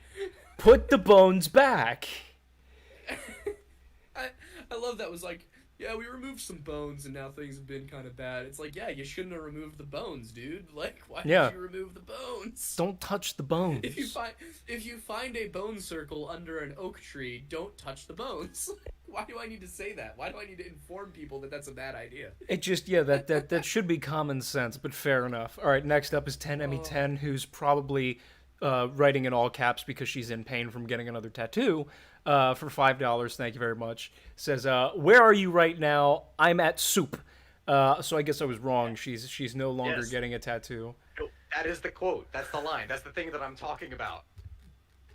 Speaker 2: Put the bones back.
Speaker 1: I love that. Was like, yeah, we removed some bones and now things have been kind of bad. It's like, yeah, you shouldn't have removed the bones, dude. Like, why
Speaker 2: Yeah.
Speaker 1: did you remove the bones?
Speaker 2: Don't touch the bones.
Speaker 1: If you find a bone circle under an oak tree, don't touch the bones. Why do I need to say that? Why do I need to inform people that that's a bad idea?
Speaker 2: It just, yeah, that should be common sense, but fair enough. All right, next up is 10Emmy10, who's probably writing in all caps because she's in pain from getting another tattoo. For $5, thank you very much. Says, where are you right now? I'm at soup. So I guess I was wrong. She's no longer
Speaker 3: Yes.
Speaker 2: getting a tattoo.
Speaker 3: No, that is the quote. That's the line. That's the thing that I'm talking about.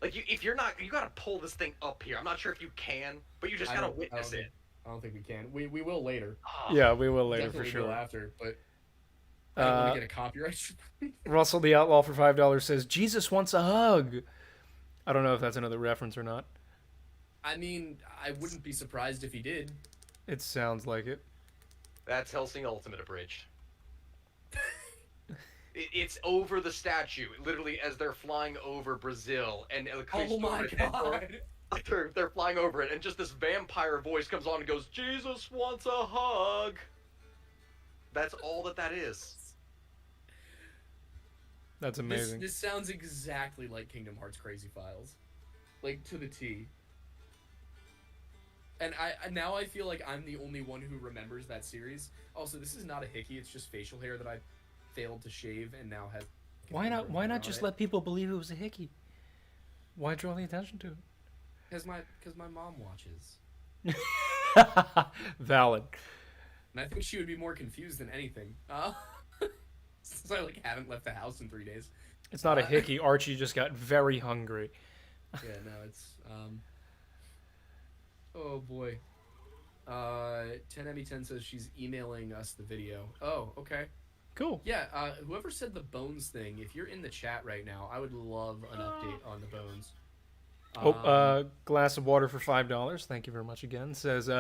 Speaker 3: Like, if you're not, you gotta pull this thing up here. I'm not sure if you can, but you just gotta witness it.
Speaker 1: I don't think we can. We will later.
Speaker 3: Ah,
Speaker 2: Yeah, we will later for
Speaker 1: Definitely
Speaker 2: sure.
Speaker 1: will after, but I don't want
Speaker 2: Uh,
Speaker 1: to get a copyright.
Speaker 2: Russell the Outlaw for $5 says Jesus wants a hug. I don't know if that's another reference or not.
Speaker 1: I mean, I wouldn't be surprised if he did.
Speaker 2: It sounds like it.
Speaker 3: That's Helsing Ultimate Abridged. It's over the statue, literally as they're flying over Brazil, and
Speaker 1: Oh my god!
Speaker 3: they're flying over it, and just this vampire voice comes on and goes, "Jesus wants a hug." That's all that is.
Speaker 2: That's amazing.
Speaker 1: This sounds exactly like Kingdom Hearts Crazy Files, like to the T. And now I feel like I'm the only one who remembers that series. Also, this is not a hickey; it's just facial hair that I failed to shave and now has.
Speaker 2: Why not? Why not just let people believe it was a hickey? Why draw the attention to it?
Speaker 1: Because my mom watches,
Speaker 2: Valid.
Speaker 1: and I think she would be more confused than anything. Since I haven't left the house in 3 days.
Speaker 2: It's not a hickey. Archie just got very hungry.
Speaker 1: Yeah, no, it's Oh boy. 10Emmy10 says she's emailing us the video. Oh, okay.
Speaker 2: Cool.
Speaker 1: Yeah, whoever said the bones thing, if you're in the chat right now, I would love an update on the bones.
Speaker 2: Glass of water for $5. Thank you very much again. Says,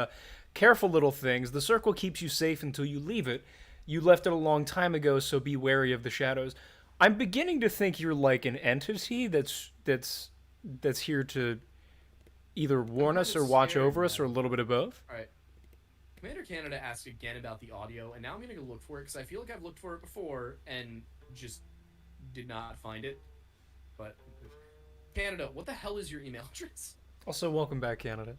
Speaker 2: careful little things. The circle keeps you safe until you leave it. You left it a long time ago, so be wary of the shadows. I'm beginning to think you're like an entity that's here to either warn us or watch over us, or a little bit of both.
Speaker 1: All right. Commander Canada asked again about the audio, and now I'm going to go look for it because I feel like I've looked for it before and just did not find it. But Canada, what the hell is your email address?
Speaker 2: Also, welcome back, Canada.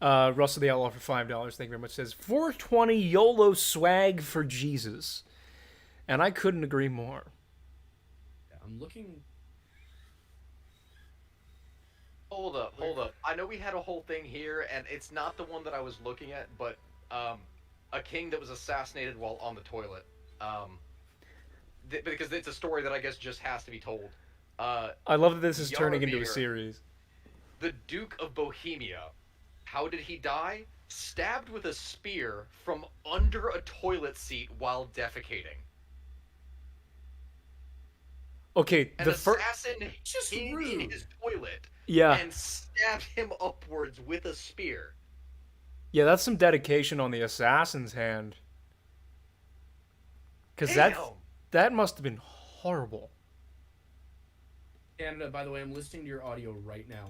Speaker 2: Russell the Outlaw for $5. Thank you very much. Says 420 YOLO swag for Jesus, and I couldn't agree more.
Speaker 1: Yeah, I'm looking.
Speaker 3: Hold up. I know we had a whole thing here, and it's not the one that I was looking at, but a king that was assassinated while on the toilet. Because it's a story that I guess just has to be told.
Speaker 2: I love that this is turning into a
Speaker 3: Jaromir,
Speaker 2: series.
Speaker 3: The Duke of Bohemia. How did he die? Stabbed with a spear from under a toilet seat while defecating.
Speaker 2: Okay,
Speaker 3: An
Speaker 2: the
Speaker 3: assassin
Speaker 1: Just
Speaker 3: hid
Speaker 1: rude.
Speaker 3: in his toilet
Speaker 2: yeah,
Speaker 3: and stabbed him upwards with a spear.
Speaker 2: yeah, that's some dedication on the assassin's hand. Because
Speaker 3: Damn.
Speaker 2: that must have been horrible.
Speaker 1: Canada, by the way, I'm listening to your audio right now.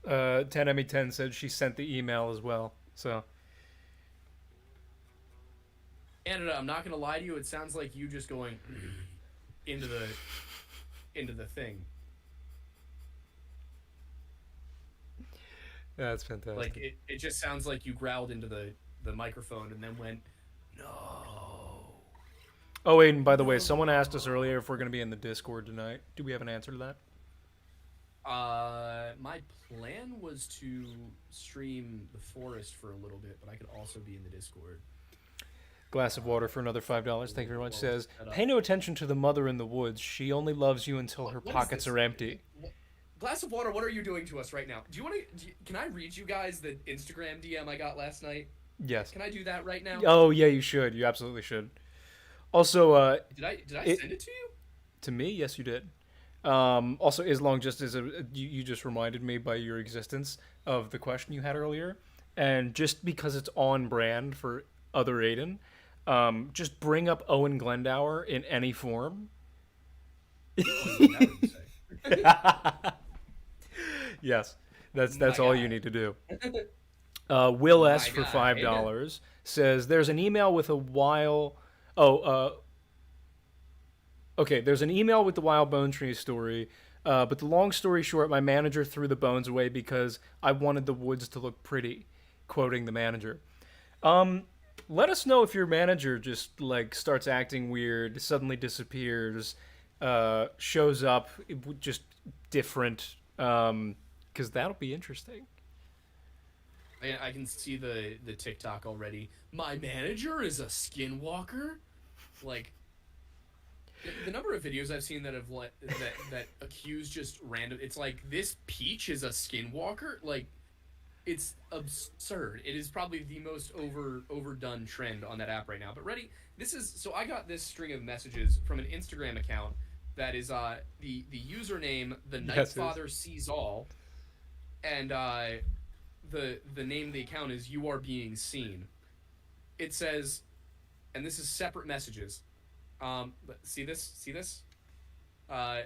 Speaker 2: Uh, 10Emmy10 said she sent the email as well. So
Speaker 1: Canada, I'm not gonna lie to you. It sounds like you just going into the thing.
Speaker 2: that's fantastic.
Speaker 1: Like it just sounds like you growled into the microphone and then went, no.
Speaker 2: Oh, wait, and by the way, someone asked us earlier if we're going to be in the Discord tonight. Do we have an answer to that?
Speaker 1: My plan was to stream The Forest for a little bit, but I could also be in the Discord.
Speaker 2: Glass of water for another $5. Thank you very much. Says, pay no attention to the mother in the woods. She only loves you until her
Speaker 1: What is
Speaker 2: pockets
Speaker 1: this?
Speaker 2: are empty.
Speaker 1: Glass of water, what are you doing to us right now? Do you want to? Can I read you guys the Instagram DM I got last night?
Speaker 2: Yes.
Speaker 1: Can I do that right now?
Speaker 2: Oh, yeah, you should. You absolutely should. Also,
Speaker 1: Did I send it to you?
Speaker 2: to me, yes, you did. Also, Islong, just as you just reminded me by your existence of the question you had earlier, and just because it's on brand for other Aiden, just bring up Owen Glendower in any form. Yes, that's all you need to do. Will S for $5 says there's an email with a while. Okay, there's an email with the Wild Bone Tree story, but the long story short, my manager threw the bones away because I wanted the woods to look pretty. Quoting the manager. Let us know if your manager just starts acting weird, suddenly disappears, shows up just different, because that'll be interesting.
Speaker 1: I can see the TikTok already. My manager is a skinwalker? Like, The number of videos I've seen that have that accuse just random. It's like this Peach is a skinwalker. Like it's absurd. It is probably the most overdone trend on that app right now. But ready, this is so I got this string of messages from an Instagram account that is the username the Night
Speaker 2: Yes, it is.
Speaker 1: Father sees all, and the name of the account is you are being seen. It says, and this is separate messages. But see this? See this? Uh,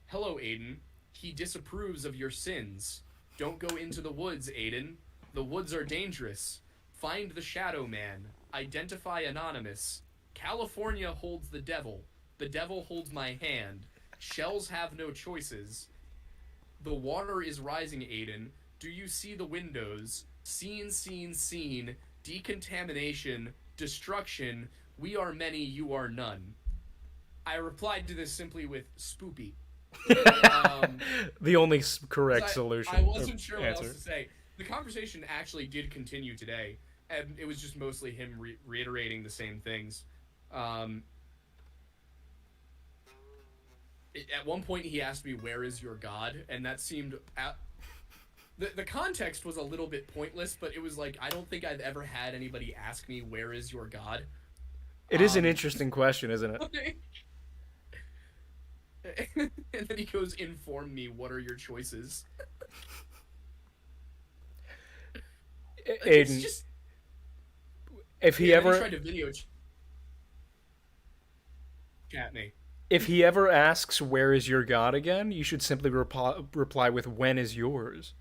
Speaker 1: Hello, Aiden. He disapproves of your sins. Don't go into the woods, Aiden. The woods are dangerous. Find the Shadow Man. Identify anonymous. California holds the devil. The devil holds my hand. Shells have no choices. The water is rising, Aiden. Do you see the windows? Scene, scene, scene. Decontamination. Destruction. We are many, you are none. I replied to this simply with spoopy.
Speaker 2: The only correct
Speaker 1: 'Cause
Speaker 2: solution.
Speaker 1: I wasn't sure what
Speaker 2: answer.
Speaker 1: else to say. The conversation actually did continue today, and it was just mostly him reiterating the same things. Um, at one point, he asked me, "Where is your God?" And that seemed the context was a little bit pointless, but it was like I don't think I've ever had anybody ask me, "Where is your God?"
Speaker 2: It is an
Speaker 1: Um,
Speaker 2: interesting question, isn't it?
Speaker 1: And then he goes, "Inform me. What are your choices?" Like, it's
Speaker 2: Aiden,
Speaker 1: just
Speaker 2: if he
Speaker 1: yeah, then
Speaker 2: ever
Speaker 1: tried to video chat me.
Speaker 2: if he ever asks where is your God again, you should simply reply with when is yours.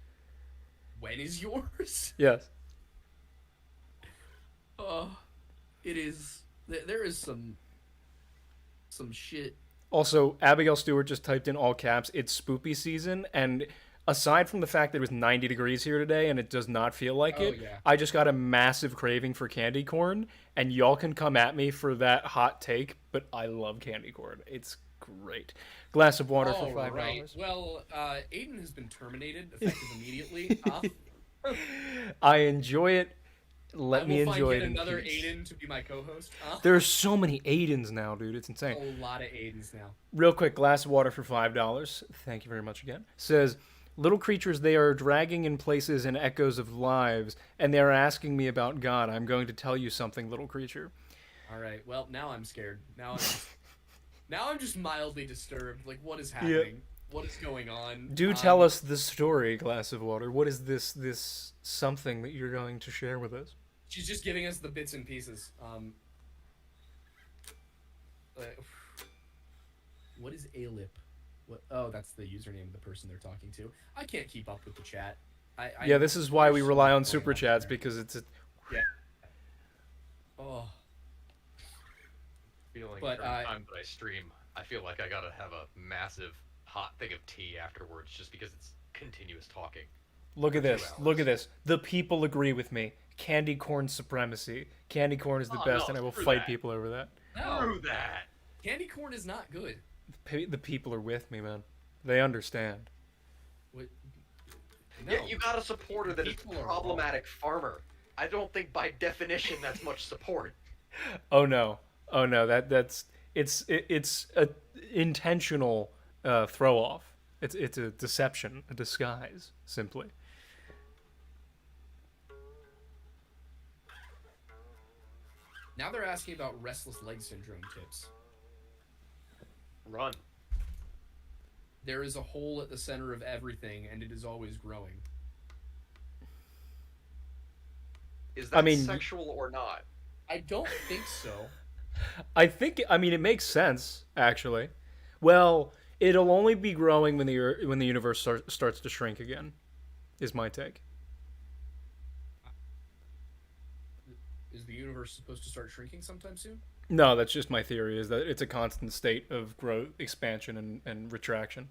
Speaker 1: When is yours?
Speaker 2: Yes.
Speaker 1: Oh, it is. There is some shit.
Speaker 2: Also, Abigail Stewart just typed in all caps, it's spoopy season, and aside from the fact that it was 90 degrees here today and it does not feel like
Speaker 1: Oh,
Speaker 2: it,
Speaker 1: yeah.
Speaker 2: I just got a massive craving for candy corn, and y'all can come at me for that hot take, but I love candy corn. It's great. Glass of water for
Speaker 1: All
Speaker 2: $5.
Speaker 1: right. Well, Aiden has been terminated effective immediately.
Speaker 2: I enjoy it. Let
Speaker 1: I
Speaker 2: me
Speaker 1: will find
Speaker 2: enjoy
Speaker 1: yet
Speaker 2: it in
Speaker 1: another
Speaker 2: peace.
Speaker 1: Aiden to be my co-host.
Speaker 2: There's so many Aidens now, dude. It's insane.
Speaker 1: A lot of Aidens now.
Speaker 2: Real quick, glass of water for $5. Thank you very much again. Says, little creatures they are dragging in places and echoes of lives, and they are asking me about God. I'm going to tell you something, little creature.
Speaker 1: All right. Well, now I'm scared. Now I'm just mildly disturbed. Like, what is happening? What is going on?
Speaker 2: Do tell us the story, glass of water. What is this something that you're going to share with us?
Speaker 1: She's just giving us the bits and pieces. What is Alip? What? Oh, that's the username of the person they're talking to. I can't keep up with the chat.
Speaker 2: Yeah, this is why we
Speaker 1: there's so
Speaker 2: rely
Speaker 1: much
Speaker 2: on
Speaker 1: going
Speaker 2: super
Speaker 1: on
Speaker 2: chats,
Speaker 1: there.
Speaker 2: because it's
Speaker 1: Yeah. Oh,
Speaker 3: Feeling
Speaker 1: But,
Speaker 3: every time that I stream, I feel like I gotta have a massive hot thing of tea afterwards, just because it's continuous talking.
Speaker 2: look at
Speaker 3: 2
Speaker 2: this. Look at
Speaker 3: hours.
Speaker 2: this. The people agree with me. Candy corn supremacy. Candy corn is the
Speaker 3: Oh,
Speaker 2: best,
Speaker 3: no,
Speaker 2: and I will
Speaker 3: screw
Speaker 2: fight
Speaker 3: that.
Speaker 2: people over that.
Speaker 1: no.
Speaker 3: Screw that.
Speaker 1: Candy corn is not good.
Speaker 2: The people are with me, man. They understand.
Speaker 1: What? No.
Speaker 3: Yeah, you got a supporter that is
Speaker 1: People are
Speaker 3: problematic farmer. I don't think by definition that's much support.
Speaker 2: Oh no. Oh no. It's a intentional throw off. It's a deception, a disguise, simply.
Speaker 1: Now they're asking about restless leg syndrome tips.
Speaker 3: Run.
Speaker 1: There is a hole at the center of everything, and it is always growing.
Speaker 3: Is that
Speaker 2: I mean,
Speaker 3: sexual or not?
Speaker 1: I don't think so.
Speaker 2: I mean, it makes sense actually. Well, it'll only be growing when the universe starts to shrink again. Is my take.
Speaker 1: Is the universe supposed to start shrinking sometime soon?
Speaker 2: No, that's just my theory. Is that it's a constant state of growth, expansion, and retraction.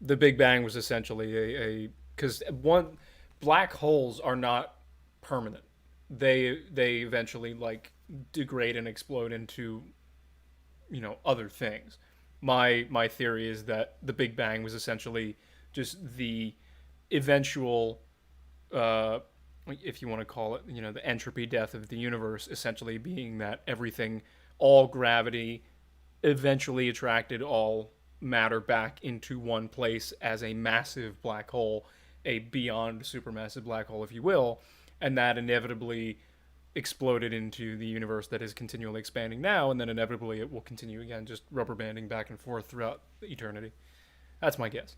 Speaker 2: The Big Bang was essentially a because one black holes are not permanent. They eventually like degrade and explode into other things. My theory is that the Big Bang was essentially just the eventual if you want to call it, the entropy death of the universe, essentially being that everything all gravity eventually attracted all matter back into one place as a massive black hole, a beyond supermassive black hole, if you will, and that inevitably exploded into the universe that is continually expanding now, and then inevitably it will continue again, just rubber banding back and forth throughout eternity. That's my guess.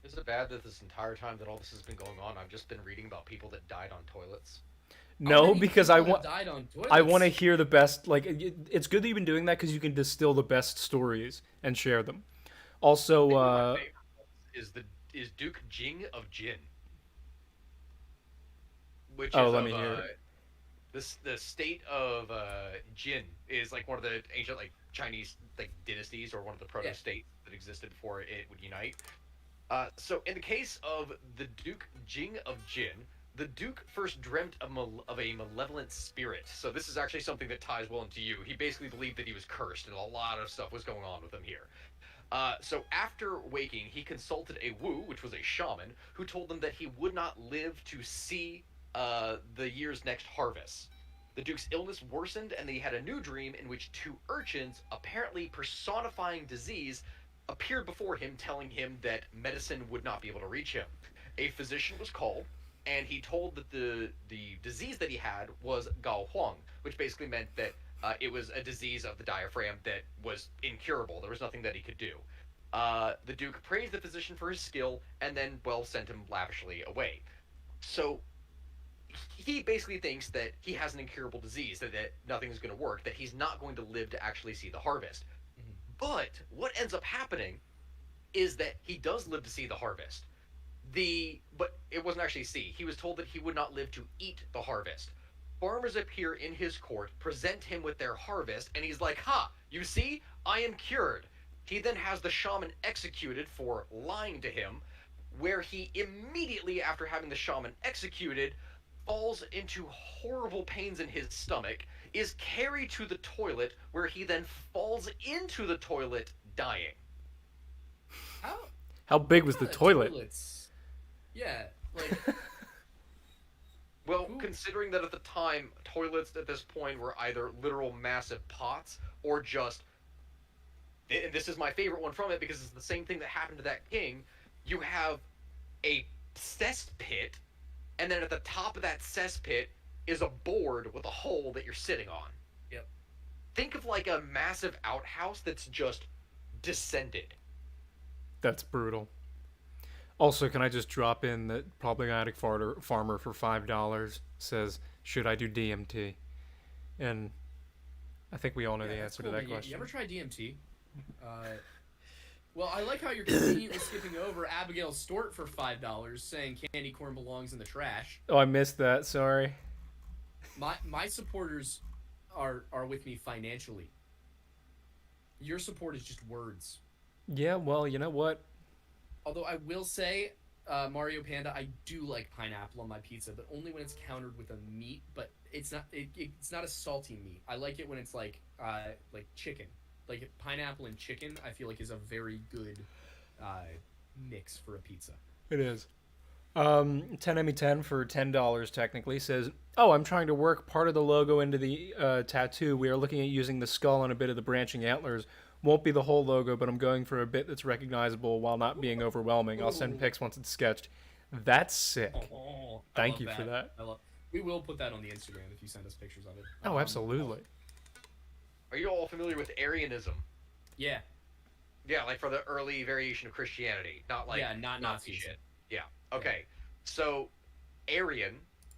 Speaker 3: Is it bad that this entire time that all this has been going on, I've just been reading about people that died on toilets?
Speaker 1: How
Speaker 2: No,
Speaker 1: many
Speaker 2: because
Speaker 1: people have died on
Speaker 2: I want to
Speaker 1: toilets?
Speaker 2: hear the best. Like, it's good that you've been doing that because you can distill the best stories and share them. Also,
Speaker 3: I think one of my favorites is Duke Jing of Jin, which
Speaker 2: oh,
Speaker 3: is
Speaker 2: let
Speaker 3: of
Speaker 2: me hear it.
Speaker 3: the state of Jin is like one of the ancient like Chinese like dynasties or one of the proto
Speaker 1: Yeah.
Speaker 3: states that existed before it would unite. So in the case of the Duke Jing of Jin, the Duke first dreamt of a malevolent spirit. So this is actually something that ties well into you. He basically believed that he was cursed, and a lot of stuff was going on with him here. So after waking, he consulted a Wu, which was a shaman, who told him that he would not live to see the year's next harvest. The Duke's illness worsened, and he had a new dream in which two urchins, apparently personifying disease, appeared before him, telling him that medicine would not be able to reach him. A physician was called, and he told that the disease that he had was Gao Huang, which basically meant that it was a disease of the diaphragm that was incurable. There was nothing that he could do. The Duke praised the physician for his skill, and then, well, sent him lavishly away. So he basically thinks that he has an incurable disease, that nothing's going to work, that he's not going to live to actually see the harvest.
Speaker 1: Mhm.
Speaker 3: But what ends up happening is that he does live to see the harvest. But it wasn't actually see. He was told that he would not live to eat the harvest. Farmers appear in his court, present him with their harvest, and he's like, "Ha! You see, I am cured." He then has the shaman executed for lying to him, where he immediately after having the shaman executed falls into horrible pains in his stomach, is carried to the toilet, where he then falls into the toilet dying.
Speaker 1: How?
Speaker 2: How big was
Speaker 1: How
Speaker 2: the
Speaker 1: the
Speaker 2: toilet?
Speaker 1: toilets? Yeah, like
Speaker 3: Well,
Speaker 1: who?
Speaker 3: considering that at the time, toilets at this point were either literal massive pots or just. And this is my favorite one from it because it's the same thing that happened to that king. You have a cesspit, and then at the top of that cesspit is a board with a hole that you're sitting on.
Speaker 1: Yep.
Speaker 3: Think of like a massive outhouse that's just descended.
Speaker 2: That's brutal. Also, can I just drop in that problematic farmer for $5 says, "Should I do DMT?" And I think we all know
Speaker 1: Yeah,
Speaker 2: the
Speaker 1: that's
Speaker 2: answer
Speaker 1: cool,
Speaker 2: to that
Speaker 1: man. You
Speaker 2: question.
Speaker 1: ever try DMT? Well, I like how you're conveniently skipping over Abigail Stort for $5, saying candy corn belongs in the trash.
Speaker 2: Oh, I missed that. Sorry.
Speaker 1: My supporters are with me financially. Your support is just words.
Speaker 2: Yeah, well, you know what?
Speaker 1: Although I will say, Mario Panda, I do like pineapple on my pizza, but only when it's countered with a meat. But it's not it's not a salty meat. I like it when it's like chicken, like pineapple and chicken. I feel like is a very good mix for a pizza.
Speaker 2: It is. 10me10 for $10 technically says, "Oh, I'm trying to work part of the logo into the tattoo. We are looking at using the skull and a bit of the branching antlers. Won't be the whole logo, but I'm going for a bit that's recognizable while not being overwhelming. I'll send pics once it's sketched." That's sick.
Speaker 1: Oh, I
Speaker 2: Thank
Speaker 1: love
Speaker 2: you for that.
Speaker 1: I love. We will put that on the Instagram if you send us pictures of it.
Speaker 2: Oh, absolutely.
Speaker 3: Are you all familiar with Arianism?
Speaker 1: Yeah,
Speaker 3: Yeah, like for the early variation of Christianity, not like
Speaker 1: yeah, not
Speaker 3: Nazi
Speaker 1: Nazis.
Speaker 3: shit. Yeah. Okay. So, Arian,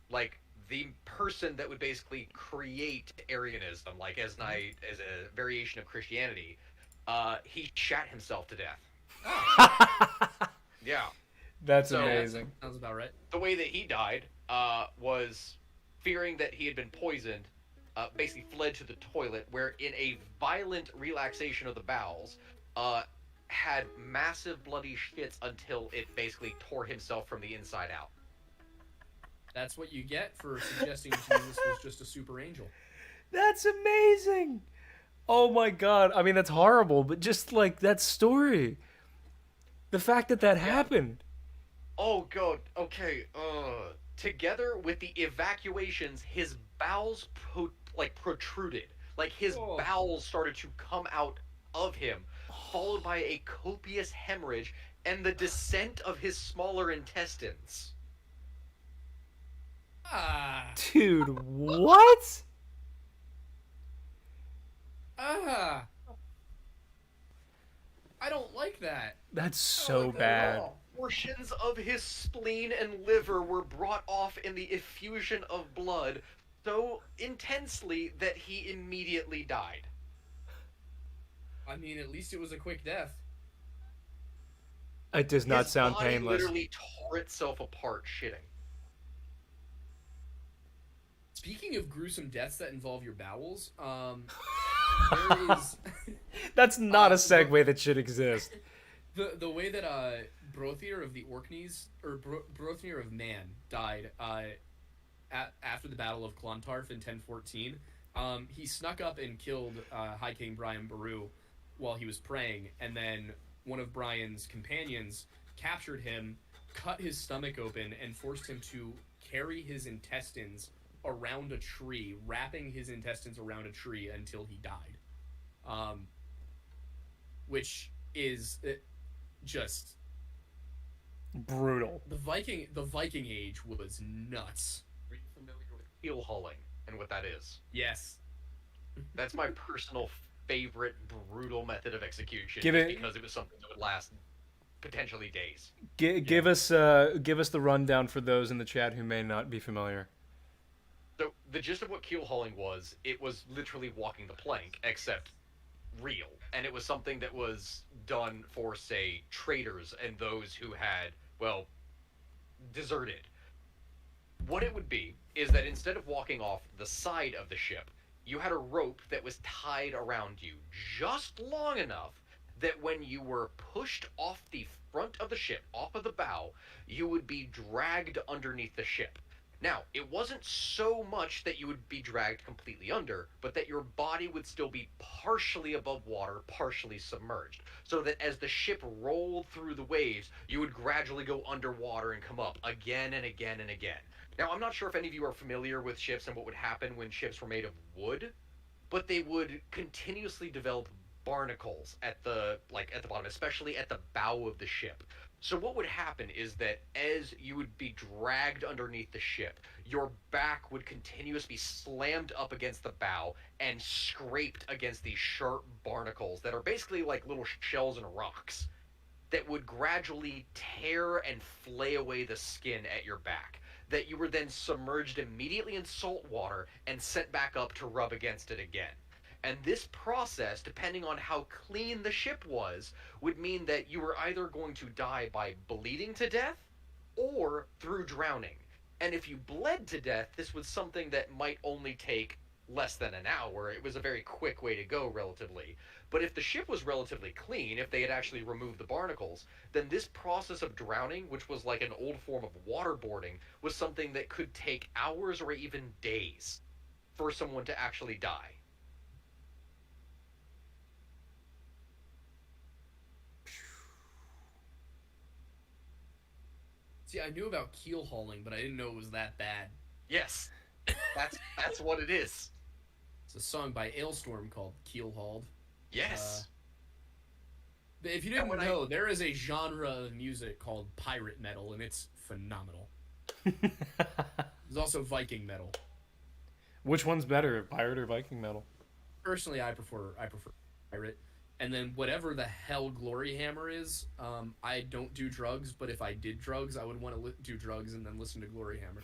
Speaker 3: like the person that would basically create Arianism, like as as a variation of Christianity, he shat himself to death. Yeah.
Speaker 2: That's
Speaker 3: So-
Speaker 2: amazing.
Speaker 1: Sounds about right.
Speaker 3: The way that he died was fearing that he had been poisoned. Basically fled to the toilet, where in a violent relaxation of the bowels, had massive bloody shits until it basically tore himself from the inside out.
Speaker 1: That's what you get for suggesting Jesus was just a super angel.
Speaker 2: That's amazing. Oh my god. I mean, that's horrible, but just like that story. The fact that that happened.
Speaker 3: Oh god, okay, together with the evacuations, his bowels like protruded. Like his
Speaker 1: Oh.
Speaker 3: bowels started to come out of him, followed by a copious hemorrhage and the descent of his smaller intestines.
Speaker 1: Ah.
Speaker 2: Dude, what?
Speaker 1: Ah. I don't like that.
Speaker 2: That's
Speaker 1: I don't
Speaker 2: so
Speaker 1: like that at
Speaker 2: bad.
Speaker 1: all.
Speaker 3: Portions of his spleen and liver were brought off in the effusion of blood so intensely that he immediately died.
Speaker 1: I mean, at least it was a quick death.
Speaker 2: It does not
Speaker 3: His
Speaker 2: sound
Speaker 3: body
Speaker 2: painless.
Speaker 3: literally tore itself apart shitting.
Speaker 1: Speaking of gruesome deaths that involve your bowels, there is
Speaker 2: That's not a
Speaker 1: the-
Speaker 2: segue that should exist.
Speaker 1: the way that Brothier of the Orkneys or Brothier of Man died after the Battle of Clontarf in 1014. He snuck up and killed High King Brian Boru while he was praying, and then one of Brian's companions captured him, cut his stomach open, and forced him to carry his intestines around a tree, wrapping his intestines around a tree until he died. Which is just
Speaker 2: Brutal.
Speaker 1: the Viking Age was nuts.
Speaker 3: Are you familiar with keel hauling and what that is?
Speaker 1: Yes.
Speaker 3: That's my personal favorite brutal method of execution.
Speaker 2: Give
Speaker 3: just
Speaker 2: it-
Speaker 3: because it was something that would last potentially days.
Speaker 2: Give us the rundown for those in the chat who may not be familiar.
Speaker 3: So the gist of what keel hauling was, it was literally walking the plank, except real. And it was something that was done for, say, traders and those who had, well, deserted. What it would be is that instead of walking off the side of the ship, you had a rope that was tied around you just long enough that when you were pushed off the front of the ship, off of the bow, you would be dragged underneath the ship. Now, it wasn't so much that you would be dragged completely under, but that your body would still be partially above water, partially submerged. So that as the ship rolled through the waves, you would gradually go underwater and come up again and again and again. Now, I'm not sure if any of you are familiar with ships and what would happen when ships were made of wood, but they would continuously develop barnacles at the bottom, especially at the bow of the ship. So what would happen is that as you would be dragged underneath the ship, your back would continuously be slammed up against the bow and scraped against these sharp barnacles that are basically like little shells and rocks that would gradually tear and flay away the skin at your back. That you were then submerged immediately in salt water and sent back up to rub against it again. And this process, depending on how clean the ship was, would mean that you were either going to die by bleeding to death or through drowning. And if you bled to death, this was something that might only take less than an hour. It was a very quick way to go, relatively. But if the ship was relatively clean, if they had actually removed the barnacles, then this process of drowning, which was like an old form of waterboarding, was something that could take hours or even days for someone to actually die.
Speaker 1: See, I knew about keel hauling, but I didn't know it was that bad.
Speaker 3: Yes, that's what it is.
Speaker 1: It's a song by Ailstorm called Keel Hauled.
Speaker 3: Yes.
Speaker 1: But if you
Speaker 3: And
Speaker 1: didn't
Speaker 3: when
Speaker 1: know, there is a genre of music called pirate metal, and it's phenomenal. There's also Viking metal.
Speaker 2: Which one's better, pirate or Viking metal?
Speaker 1: Personally, I prefer pirate. And then whatever the hell Glory Hammer is, I don't do drugs, but if I did drugs, I would want to do drugs and then listen to Glory Hammer.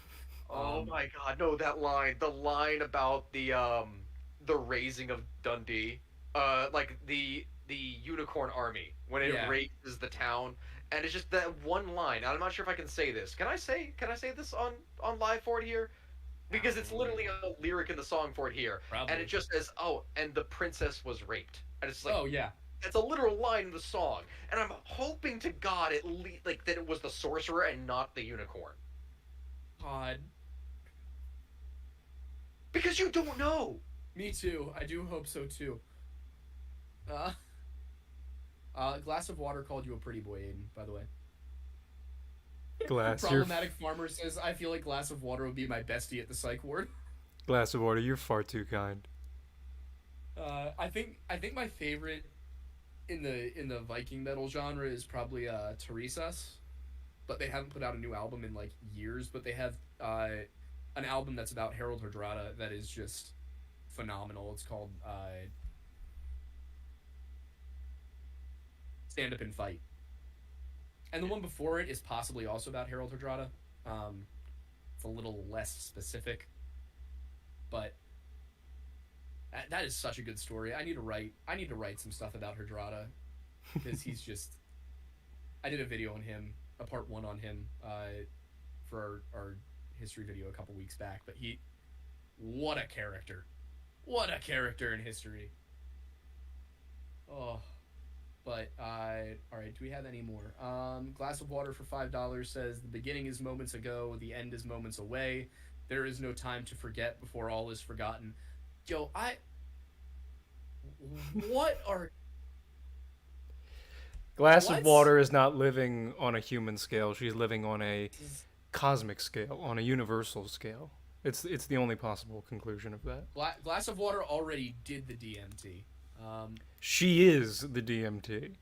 Speaker 3: Oh my god, no, that line. The line about the raising of Dundee. Like the unicorn army when it
Speaker 1: Yeah.
Speaker 3: raises the town. And it's just that one line. I'm not sure if I can say this. Can I say this on live for it here? Because it's literally a lyric in the song for it here.
Speaker 1: Probably.
Speaker 3: And it just says, "Oh, and the princess was raped." And it's like,
Speaker 1: Oh yeah.
Speaker 3: it's a literal line in the song. And I'm hoping to God at least like that it was the sorcerer and not the unicorn.
Speaker 1: God.
Speaker 3: Because you don't know.
Speaker 1: Me too. I do hope so too. Glass of Water called you a pretty boy, Aiden, by the way.
Speaker 2: Glass,
Speaker 1: Problematic Farmer says, I feel like Glass of Water would be my bestie at the psych ward.
Speaker 2: Glass of water, you're far too kind.
Speaker 1: I think my favorite in the Viking metal genre is probably Teresa's, but they haven't put out a new album in like years. But they have an album that's about Harold Hardrada that is just phenomenal. It's called Stand Up and Fight, and the one before it is possibly also about Harold Hardrada. Um, it's a little less specific, but that is such a good story. I need to write some stuff about Hardrada because he's just. I did a video on him, a part one on him, for our history video a couple weeks back. But what a character, what a character in history. Oh, but all right. Do we have any more? Glass of water for $5 says the beginning is moments ago, the end is moments away. There is no time to forget before all is forgotten. Yo, what are
Speaker 2: Glass of
Speaker 1: what?
Speaker 2: water is not living on a human scale. She's living on a cosmic scale, on a universal scale. It's the only possible conclusion of that.
Speaker 1: Glass of water already did the DMT.
Speaker 2: She is the DMT.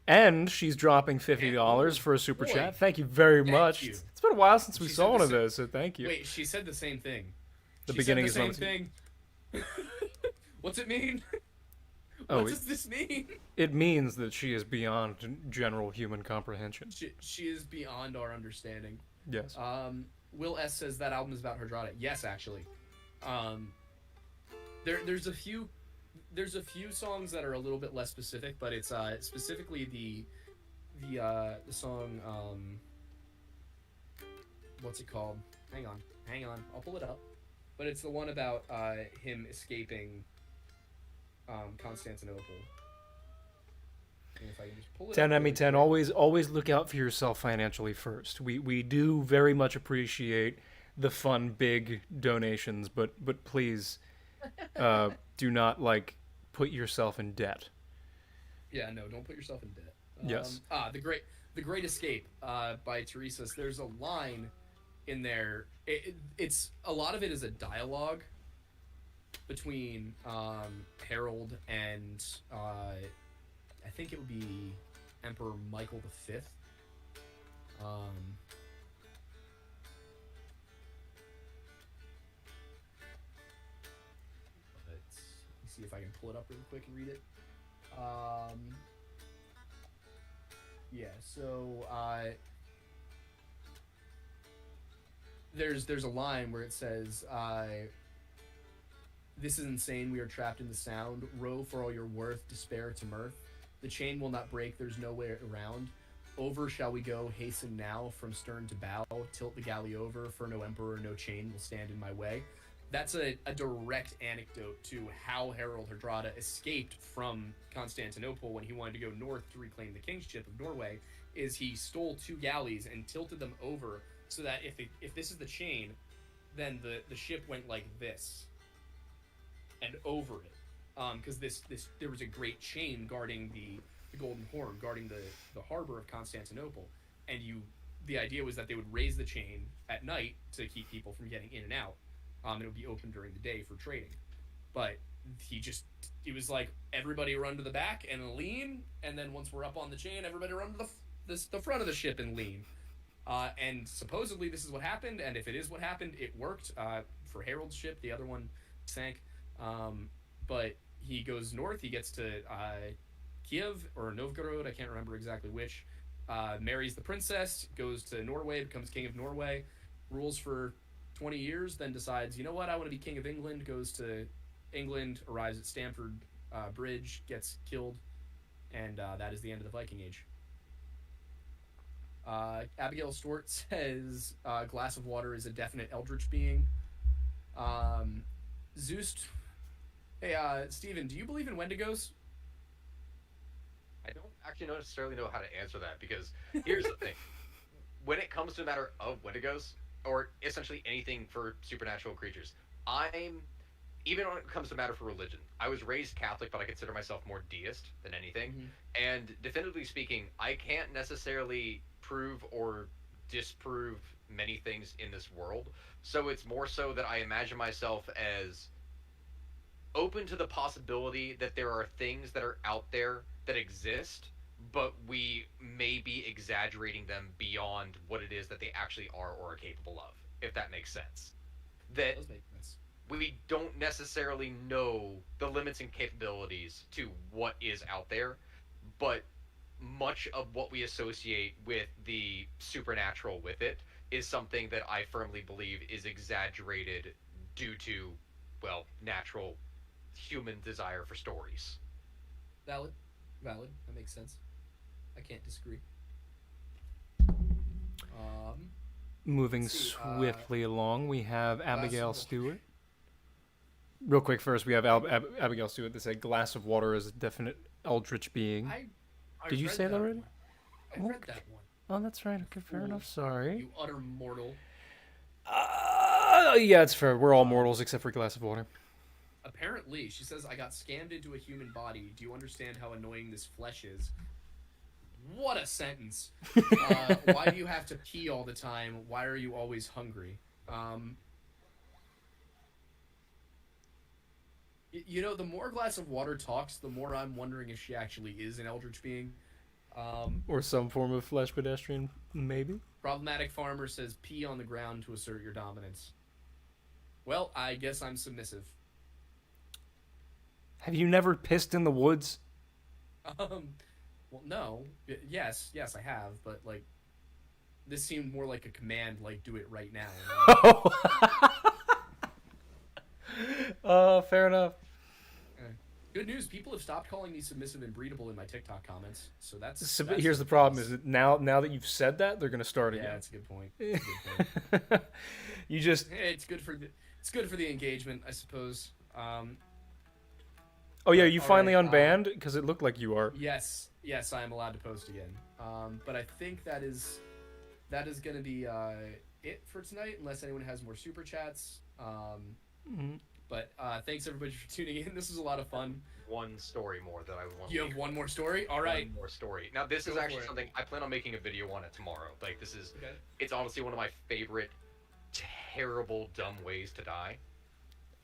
Speaker 2: And she's dropping $50
Speaker 1: And-
Speaker 2: for a super
Speaker 1: boy,
Speaker 2: chat. Thank you very
Speaker 1: thank
Speaker 2: much.
Speaker 1: you.
Speaker 2: It's been a while since we
Speaker 1: She
Speaker 2: saw
Speaker 1: said
Speaker 2: one
Speaker 1: the
Speaker 2: of
Speaker 1: sa-
Speaker 2: those, so thank you.
Speaker 1: Wait, she said the same thing.
Speaker 2: The
Speaker 1: She
Speaker 2: beginning
Speaker 1: said
Speaker 2: is
Speaker 1: the same thing. What's it mean?
Speaker 2: Oh,
Speaker 1: What does this mean?
Speaker 2: it means that she is beyond general human comprehension.
Speaker 1: She is beyond our understanding.
Speaker 2: Yes.
Speaker 1: Will S says that album is about Hardrada. Yes, actually. Um, there's a few songs that are a little bit less specific, but it's specifically the song what's it called? Hang on, I'll pull it up. But it's the one about him escaping Constantinople. And if I can just pull it
Speaker 2: 10
Speaker 1: up
Speaker 2: Emmy
Speaker 1: really
Speaker 2: 10,
Speaker 1: quick.
Speaker 2: always look out for yourself financially first. We do very much appreciate the fun big donations, but please do not put yourself in debt.
Speaker 1: Yeah, no, don't put yourself in debt.
Speaker 2: Yes.
Speaker 1: The Great Escape by Teresa's. There's a line in there. It's a lot of it is a dialogue between Harold and I think it would be Emperor Michael V. Let's see if I can pull it up really quick and read it. Yeah, so there's a line where it says, "This is insane. We are trapped in the sound. Row for all your worth, despair to mirth. The chain will not break. There's nowhere around. Over shall we go? Hasten now from stern to bow. Tilt the galley over. For no emperor, no chain will stand in my way." That's a direct anecdote to how Harold Hardrada escaped from Constantinople when he wanted to go north to reclaim the kingship of Norway. Is he stole two galleys and tilted them over so that if this is the chain, then the ship went like this and over it, because this there was a great chain guarding the Golden Horn, guarding the harbor of Constantinople, and the idea was that they would raise the chain at night to keep people from getting in and out. It would be open during the day for trading, but he was like, everybody run to the back and lean, and then once we're up on the chain, everybody run to the front of the ship and lean. And supposedly this is what happened, and if it is what happened, it worked for Harold's ship. The other one sank, but he goes north. He gets to Kiev or Novgorod, I can't remember exactly which. Marries the princess, goes to Norway, becomes king of Norway, rules for 20 years, then decides, you know what, I want to be king of England, goes to England, arrives at Stamford Bridge, gets killed, and that is the end of the Viking Age. Abigail Stewart says glass of water is a definite eldritch being. Zeus. Hey, Steven, do you believe in Wendigos?
Speaker 3: I don't actually necessarily know how to answer that because here's the thing. When it comes to the matter of Wendigos, or essentially anything for supernatural creatures, even when it comes to matter for religion, I was raised Catholic, but I consider myself more deist than anything.
Speaker 1: Mm-hmm.
Speaker 3: And definitively speaking, I can't necessarily prove or disprove many things in this world. So it's more so that I imagine myself as open to the possibility that there are things that are out there that exist, but we may be exaggerating them beyond what it is that they actually are or are capable of, if that makes sense. That
Speaker 1: Those make sense.
Speaker 3: we don't necessarily know the limits and capabilities to what is out there, but much of what we associate with the supernatural with it is something that I firmly believe is exaggerated due to, well, natural human desire for stories.
Speaker 1: Valid. Valid. That makes sense. I can't disagree.
Speaker 2: Moving
Speaker 1: Let's see,
Speaker 2: swiftly along, we have Abigail
Speaker 1: of-
Speaker 2: Stewart. Real quick, first we have Abigail Stewart that said, "Glass of water is a definite eldritch being."
Speaker 1: I
Speaker 2: Did you
Speaker 1: read
Speaker 2: say that already?
Speaker 1: one. I read that one.
Speaker 2: Oh, that's right. Okay, fair
Speaker 1: Fool.
Speaker 2: enough. Sorry.
Speaker 1: You utter mortal.
Speaker 2: Yeah, it's fair. We're all mortals except for Glass of Water.
Speaker 1: Apparently, she says, I got scammed into a human body. Do you understand how annoying this flesh is? What a sentence. Why do you have to pee all the time? Why are you always hungry? You know, the more Glass of Water talks, the more I'm wondering if she actually is an eldritch being.
Speaker 2: Or some form of flesh pedestrian, maybe.
Speaker 1: Problematic Farmer says, pee on the ground to assert your dominance. Well, I guess I'm submissive.
Speaker 2: Have you never pissed in the woods?
Speaker 1: Well, no. Yes, I have, but, like, this seemed more like a command, like, do it right now.
Speaker 2: Oh, fair enough.
Speaker 1: Good news, people have stopped calling me submissive and breedable in my TikTok comments, so that's...
Speaker 2: So,
Speaker 1: that's
Speaker 2: here's the problem: is that now that you've said that, they're gonna start
Speaker 1: Yeah,
Speaker 2: again.
Speaker 1: that's a good point. That's a good point.
Speaker 2: You just
Speaker 1: It's good for the engagement, I suppose.
Speaker 2: oh yeah, you
Speaker 1: All
Speaker 2: finally
Speaker 1: right,
Speaker 2: unbanned because it looked like you are.
Speaker 1: Yes, I am allowed to post again. But I think that is gonna be it for tonight, unless anyone has more super chats. But thanks everybody for tuning in. This was a lot of fun.
Speaker 3: One story more that I want.
Speaker 1: You have one more story? All right.
Speaker 3: One more story. Now this is
Speaker 1: Go
Speaker 3: actually
Speaker 1: for it.
Speaker 3: something I plan on making a video on it tomorrow. Like this is,
Speaker 1: Okay.
Speaker 3: it's honestly one of my favorite, terrible, dumb ways to die.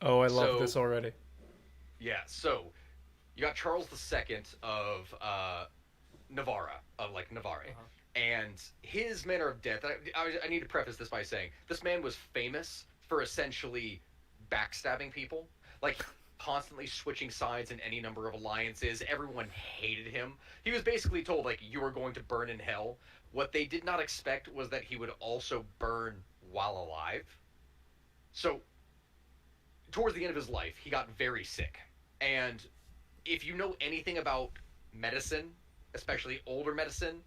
Speaker 2: Oh, I love
Speaker 3: So-
Speaker 2: this already.
Speaker 3: Yeah. So, you got Charles II of Navarra, Navarre.
Speaker 1: Uh-huh.
Speaker 3: And his manner of death, I need to preface this by saying, this man was famous for essentially backstabbing people. Like, constantly switching sides in any number of alliances. Everyone hated him. He was basically told, like, you are going to burn in hell. What they did not expect was that he would also burn while alive. So, towards the end of his life, he got very sick. And if you know anything about medicine, especially older medicine,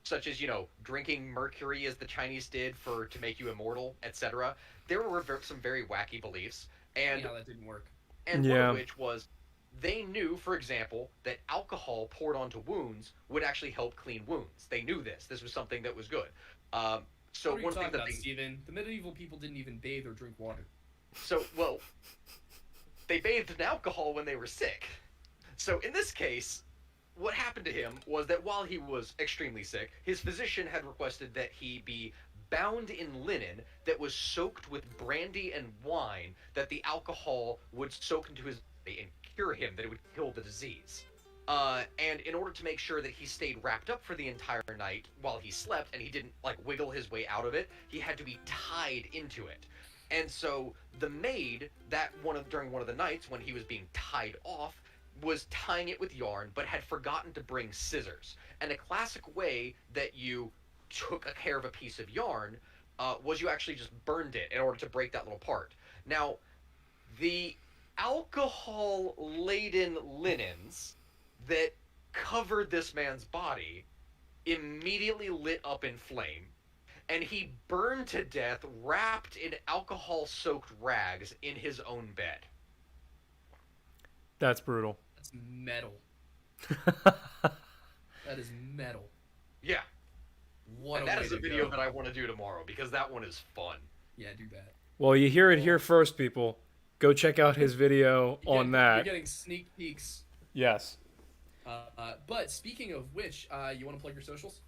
Speaker 3: such as, drinking mercury as the Chinese did to make you immortal, etc., there were some very wacky beliefs. And
Speaker 1: Yeah, that didn't work.
Speaker 3: one
Speaker 2: Yeah.
Speaker 3: of which was they knew, for example, that alcohol poured onto wounds would actually help clean wounds. They knew this. This was something that was good. So
Speaker 1: What are you
Speaker 3: one thing
Speaker 1: talking
Speaker 3: that
Speaker 1: about,
Speaker 3: they
Speaker 1: Steven? The medieval people didn't even bathe or drink water.
Speaker 3: they bathed in alcohol when they were sick. So in this case, what happened to him was that while he was extremely sick, his physician had requested that he be bound in linen that was soaked with brandy and wine, that the alcohol would soak into his body and cure him, that it would kill the disease. And in order to make sure that he stayed wrapped up for the entire night while he slept and he didn't wiggle his way out of it, he had to be tied into it. And so the maid during one of the nights when he was being tied off was tying it with yarn but had forgotten to bring scissors. And a classic way that you took care of a piece of yarn was you actually just burned it in order to break that little part. Now, the alcohol-laden linens that covered this man's body immediately lit up in flame, and he burned to death wrapped in alcohol-soaked rags in his own bed.
Speaker 2: That's brutal.
Speaker 1: That's metal. That is metal.
Speaker 3: Yeah,
Speaker 1: What
Speaker 3: and
Speaker 1: a
Speaker 3: that
Speaker 1: way
Speaker 3: is a
Speaker 1: to
Speaker 3: video
Speaker 1: go.
Speaker 3: that I want to do tomorrow because that one is fun.
Speaker 1: Yeah, do that.
Speaker 2: Well, you hear it here first, people. Go check out his video on
Speaker 1: You're
Speaker 2: that.
Speaker 1: getting sneak peeks.
Speaker 2: Yes.
Speaker 1: But speaking of which, you want to plug your socials?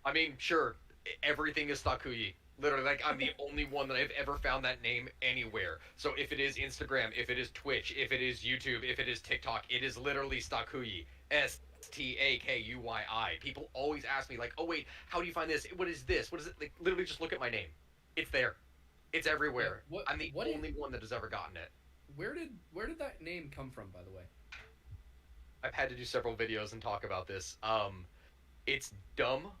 Speaker 3: I mean, sure. everything is Stakuyi. Literally, like I'm the only one that I've ever found that name anywhere. So if it is Instagram, if it is Twitch, if it is YouTube, if it is TikTok, it is literally Stakuyi. Stakuyi. People always ask me like, "Oh wait, how do you find this? What is this? What is it?" Like literally, just look at my name. It's there. It's
Speaker 1: Yeah.
Speaker 3: everywhere.
Speaker 1: What
Speaker 3: I'm the
Speaker 1: what
Speaker 3: only one that has ever gotten it.
Speaker 1: where did that name come from, by the way?
Speaker 3: I've had to do several videos and talk about this. It's dumb,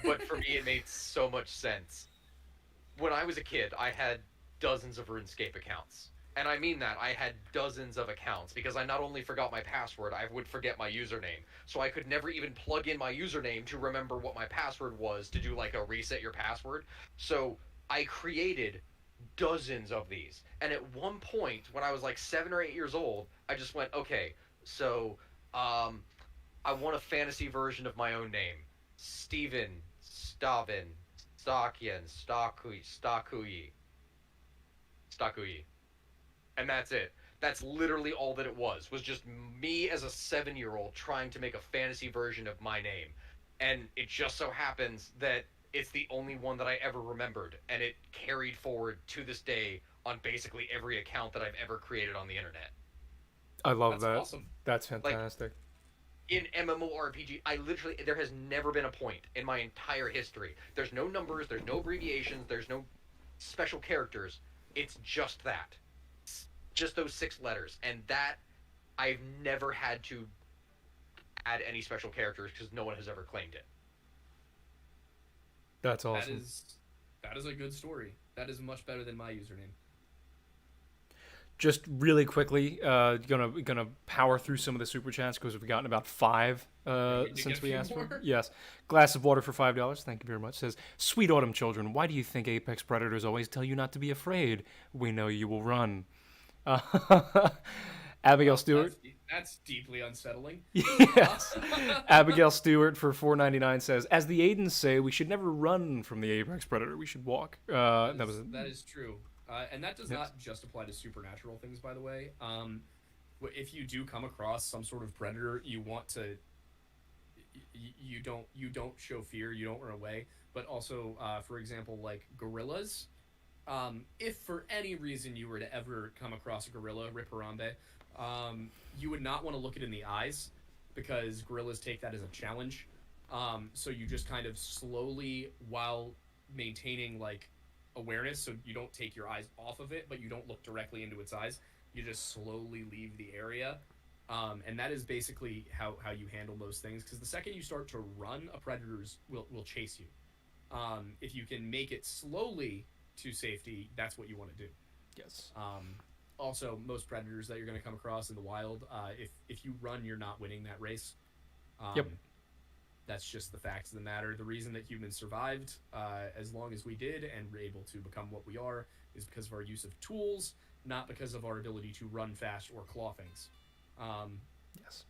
Speaker 3: but for me, it made so much sense. When I was a kid, I had dozens of RuneScape accounts. And I mean that. I had dozens of accounts because I not only forgot my password, I would forget my username. So I could never even plug in my username to remember what my password was to do like a reset your password. So I created dozens of these. And at one point, when I was like 7 or 8 years old, I just went, okay, so um, I want a fantasy version of my own name. Steven, Stavin, Stakian, Stakuyi. And that's it. That's literally all that it was just me as a 7-year-old trying to make a fantasy version of my name. And it just so happens that it's the only one that I ever remembered, and it carried forward to this day on basically every account that I've ever created on the internet.
Speaker 2: I love
Speaker 1: That's
Speaker 2: that.
Speaker 1: awesome.
Speaker 2: That's
Speaker 3: Like,
Speaker 2: fantastic.
Speaker 3: in MMORPG, I literally there has never been a point in my entire history. There's no numbers, there's no abbreviations, there's no special characters. It's just that. Just those 6 letters. And that I've never had to add any special characters because no one has ever claimed it.
Speaker 2: That's
Speaker 1: That
Speaker 2: awesome.
Speaker 1: is that is a good story. That is much better than my username.
Speaker 2: Just really quickly, gonna power through some of the super chats because we've gotten about 5
Speaker 1: Yeah, we did get
Speaker 2: since
Speaker 1: a
Speaker 2: we
Speaker 1: few
Speaker 2: asked for.
Speaker 1: more.
Speaker 2: Yes, glass of water for $5. Thank you very much. Says, "Sweet autumn children, why do you think apex predators always tell you not to be afraid? We know you will run." Abigail
Speaker 1: Well,
Speaker 2: Stewart.
Speaker 1: that's deeply unsettling.
Speaker 2: Yes. Abigail Stewart for 4.99 says, "As the Aidens say, we should never run from the apex predator. We should walk."
Speaker 1: That is true, and that does
Speaker 2: Yes.
Speaker 1: not just apply to supernatural things, by the way. If you do come across some sort of predator, you want to you don't show fear, you don't run away. But also, for example, like gorillas. If for any reason you were to ever come across a gorilla, Rip Harambe, you would not want to look it in the eyes because gorillas take that as a challenge. So you just kind of slowly, while maintaining like awareness, so you don't take your eyes off of it, but you don't look directly into its eyes. You just slowly leave the area. And that is basically how you handle those things. Because the second you start to run, a predator's will chase you. If you can make it slowly to safety, that's what you want to do.
Speaker 2: Yes.
Speaker 1: Also, most predators that you're going to come across in the wild, if you run, you're not winning that race.
Speaker 2: Yep.
Speaker 1: That's just the facts of the matter. The reason that humans survived as long as we did and were able to become what we are is because of our use of tools, not because of our ability to run fast or claw things.
Speaker 2: Yes.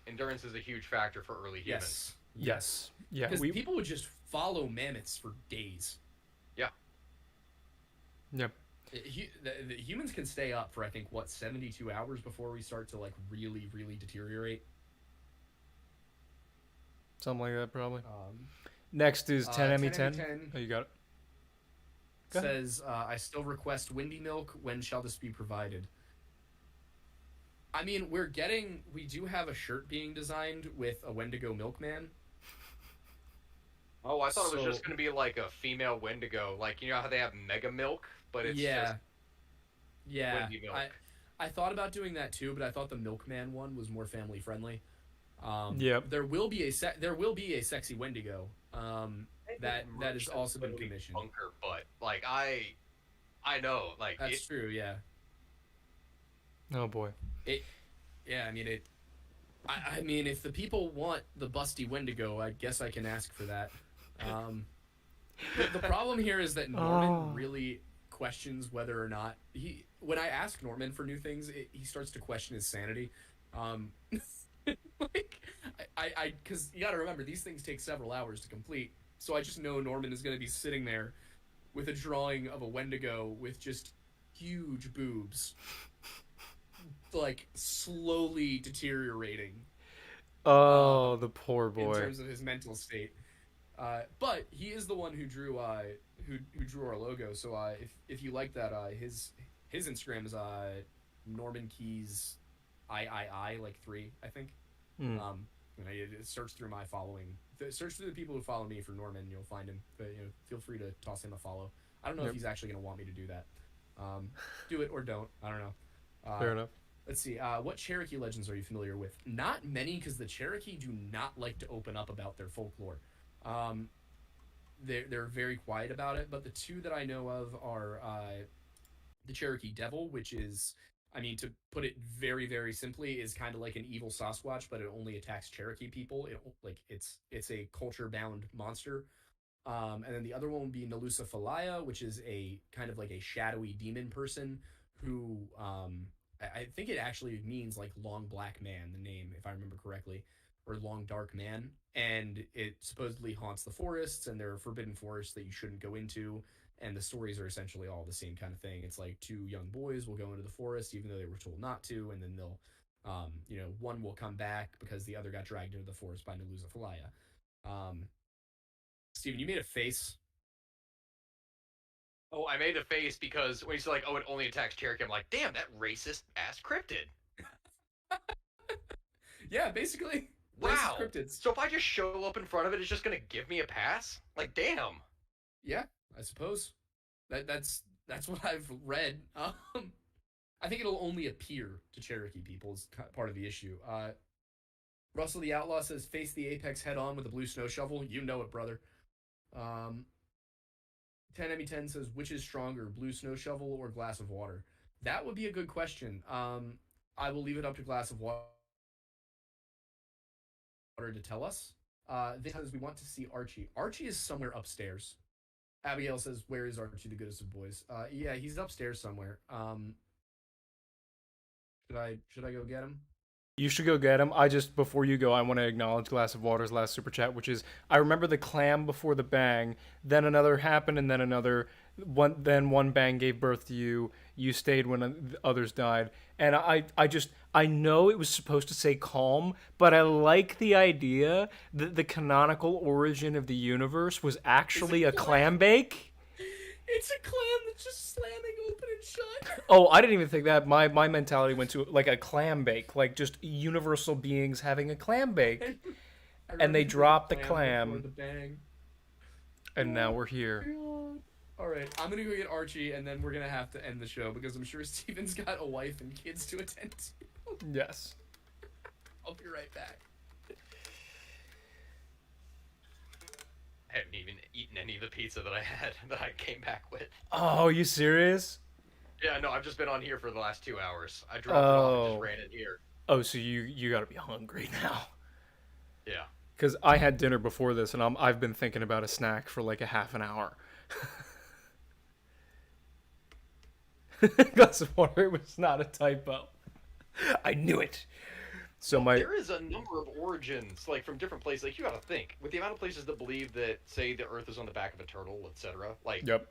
Speaker 3: Endurance is a huge factor for early humans.
Speaker 2: Yes. Yeah.
Speaker 1: Because people would just follow mammoths for days.
Speaker 3: Yeah.
Speaker 2: Yep.
Speaker 1: The humans can stay up for, I think, 72 hours before we start to like really, really deteriorate.
Speaker 2: Something like that, probably. Next is 10ME10.
Speaker 1: 10ME10
Speaker 2: Oh, you got it. Go ahead.
Speaker 1: says, I still request windy milk. When shall this be provided? I mean, we do have a shirt being designed with a Wendigo milkman.
Speaker 3: Oh, I thought it was
Speaker 1: So-
Speaker 3: just going to be like a female Wendigo. Like, you know how they have Mega Milk? But it's just
Speaker 1: Yeah.
Speaker 3: Windy milk.
Speaker 1: I thought about doing that too, but I thought the milkman one was more family friendly.
Speaker 2: Yep.
Speaker 1: There will be a sexy Wendigo. That has also been commissioned.
Speaker 3: Bunker, but like I know, like
Speaker 1: That's true. Yeah.
Speaker 2: Oh boy.
Speaker 1: Yeah. I mean, if the people want the busty Wendigo, I guess I can ask for that. The problem here is that Norman really questions whether or not when I ask Norman for new things, he starts to question his sanity. Like, because you got to remember, these things take several hours to complete. So I just know Norman is going to be sitting there with a drawing of a Wendigo with just huge boobs, like slowly deteriorating
Speaker 2: Oh, the poor
Speaker 1: in
Speaker 2: boy.
Speaker 1: terms of his mental state. But he is the one who drew our logo. So if you like that, his Instagram is Norman Keys III like 3, I think.
Speaker 2: Mm.
Speaker 1: Search through my following. Search through the people who follow me for Norman. You'll find him. But feel free to toss him a follow. I don't know if he's actually going to want me to do that. Do it or don't. I don't know.
Speaker 2: Fair enough.
Speaker 1: Let's see. What Cherokee legends are you familiar with? Not many, because the Cherokee do not like to open up about their folklore. They're very quiet about it. But the two that I know of are the Cherokee Devil, which is, I mean, to put it very, very simply, is kind of like an evil Sasquatch, but it only attacks Cherokee people. It's a culture bound monster. And then the other one would be Nalusa Falaya, which is a kind of like a shadowy demon person who I think it actually means like long black man, the name, if I remember correctly, or long dark man. And it supposedly haunts the forests, and there are forbidden forests that you shouldn't go into. And the stories are essentially all the same kind of thing. It's like two young boys will go into the forest even though they were told not to, and then they'll, one will come back because the other got dragged into the forest by Nalusa Falaya. Steven, you made a face.
Speaker 3: Oh, I made a face because when you said like, oh, it only attacks Cherokee, I'm like, damn, that racist ass cryptid.
Speaker 1: Yeah, basically.
Speaker 3: Wow.
Speaker 1: Racist cryptids.
Speaker 3: So if I just show up in front of it, it's just gonna give me a pass? Like, damn.
Speaker 1: Yeah, I suppose. That's what I've read. I think it'll only appear to Cherokee people is part of the issue. Russell the Outlaw says, face the apex head on with a blue snow shovel. You know it, brother. 10Emmy10 says, which is stronger, blue snow shovel or glass of water? That would be a good question. I will leave it up to glass of water to tell us. This says, we want to see Archie. Archie is somewhere upstairs. Abigail says, where is Archie, the goodest of boys? Yeah, he's upstairs somewhere. Should I go get him?
Speaker 2: You should go get him. Before you go, I want to acknowledge Glass of Water's last super chat, which is, I remember the clam before the bang, then another happened, and then another, then one bang gave birth to you, you stayed when others died. And I know it was supposed to say calm, but I like the idea that the canonical origin of the universe was actually a clam bake.
Speaker 1: It's a clam that's just slamming open and shut.
Speaker 2: Oh, I didn't even think that. My mentality went to like a clam bake, like just universal beings having a clam bake. And they dropped the clam.
Speaker 1: The bang.
Speaker 2: And now we're here.
Speaker 1: All right, I'm going to go get Archie, and then we're going to have to end the show because I'm sure Steven's got a wife and kids to attend to.
Speaker 2: Yes.
Speaker 1: I'll be right back.
Speaker 3: I haven't even eaten any of the pizza that I had that I came back with.
Speaker 2: Oh, are you serious?
Speaker 3: Yeah, no, I've just been on here for the last 2 hours. I dropped it off and just ran in here.
Speaker 2: Oh, so you got to be hungry now.
Speaker 3: Yeah.
Speaker 2: Because I had dinner before this, and I've been thinking about a snack for like a half an hour. Glass of water, it was not a typo. I knew it. So
Speaker 3: there is a number of origins, like from different places. Like you got to think, with the amount of places that believe that, say, the Earth is on the back of a turtle, etc. Like,
Speaker 2: yep.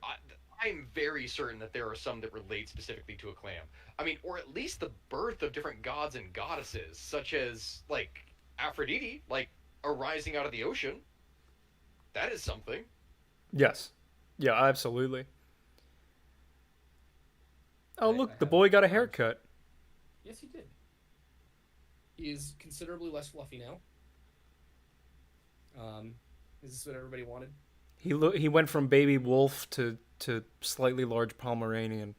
Speaker 3: I'm very certain that there are some that relate specifically to a clam. I mean, or at least the birth of different gods and goddesses, such as like Aphrodite, like arising out of the ocean. That is something.
Speaker 2: Yes. Yeah, absolutely. Oh, look, the boy got a haircut.
Speaker 1: Yes, he did. He is considerably less fluffy now. Is this what everybody wanted?
Speaker 2: He went from baby wolf to slightly large Pomeranian.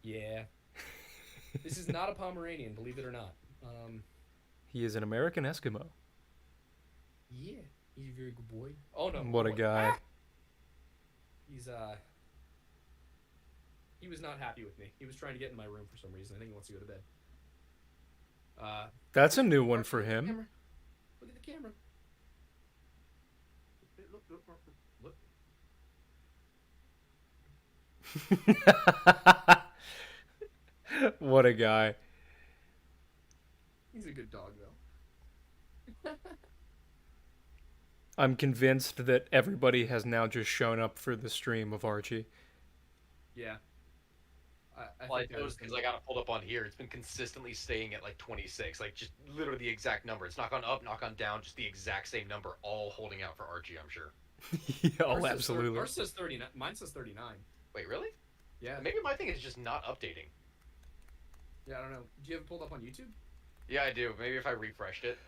Speaker 1: Yeah. This is not a Pomeranian, believe it or not.
Speaker 2: He is an American Eskimo.
Speaker 1: Yeah, he's a very good boy. Oh no!
Speaker 2: What a guy! Ah!
Speaker 1: He was not happy with me. He was trying to get in my room for some reason. I think he wants to go to bed.
Speaker 2: That's a new one for him.
Speaker 1: Look at the camera. Look.
Speaker 2: What a guy.
Speaker 1: He's a good dog, though.
Speaker 2: I'm convinced that everybody has now just shown up for the stream of Archie.
Speaker 1: Yeah. I
Speaker 3: Well, I
Speaker 1: think that
Speaker 3: know
Speaker 1: is
Speaker 3: because I got it pulled up on here. It's been consistently staying at like 26, like just literally the exact number. It's not gone up, not gone down, just the exact same number, all holding out for Archie. I'm sure.
Speaker 2: Oh, absolutely.
Speaker 1: Ours says 39. Mine says 39.
Speaker 3: Wait, really?
Speaker 1: Yeah.
Speaker 3: Maybe my thing is just not updating.
Speaker 1: Yeah, I don't know. Do you have it pulled up on YouTube?
Speaker 3: Yeah, I do. Maybe if I refreshed it.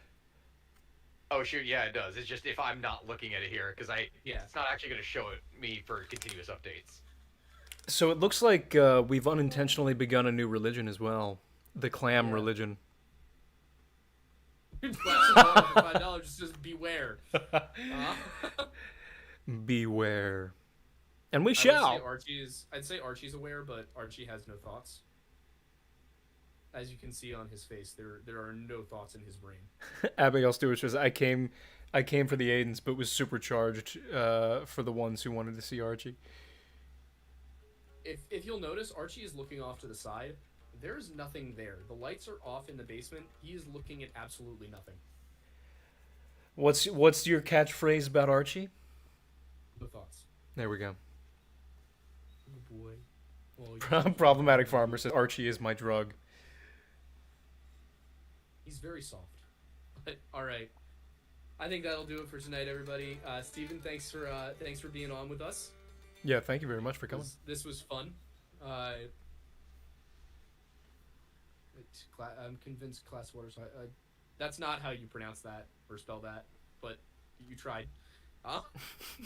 Speaker 3: Oh shoot, yeah, it does. It's just if I'm not looking at it here because
Speaker 1: Yeah.
Speaker 3: it's not actually going to show it me for continuous updates.
Speaker 2: So it looks like we've unintentionally begun a new religion as well, the clam
Speaker 1: Yeah.
Speaker 2: religion.
Speaker 1: Glass of water for $5 just says beware.
Speaker 2: Beware, and we
Speaker 1: I would
Speaker 2: shall.
Speaker 1: say I'd say Archie's aware, but Archie has no thoughts. As you can see on his face, there are no thoughts in his brain.
Speaker 2: Abigail Stewart says, I came for the Aidens, but was supercharged for the ones who wanted to see Archie.
Speaker 1: If you'll notice, Archie is looking off to the side. There's nothing there. The lights are off in the basement. He is looking at absolutely nothing.
Speaker 2: What's your catchphrase about Archie?
Speaker 1: No thoughts.
Speaker 2: There we go.
Speaker 1: Oh boy. Well,
Speaker 2: Problematic Farmer says, Archie is my drug.
Speaker 1: he's very soft. But all right. I think that'll do it for tonight, everybody. Steven, thanks for being on with us.
Speaker 2: Yeah, thank you very much for coming.
Speaker 1: This was fun. I'm convinced Class Waters. That's not how you pronounce that or spell that, but you tried.
Speaker 3: I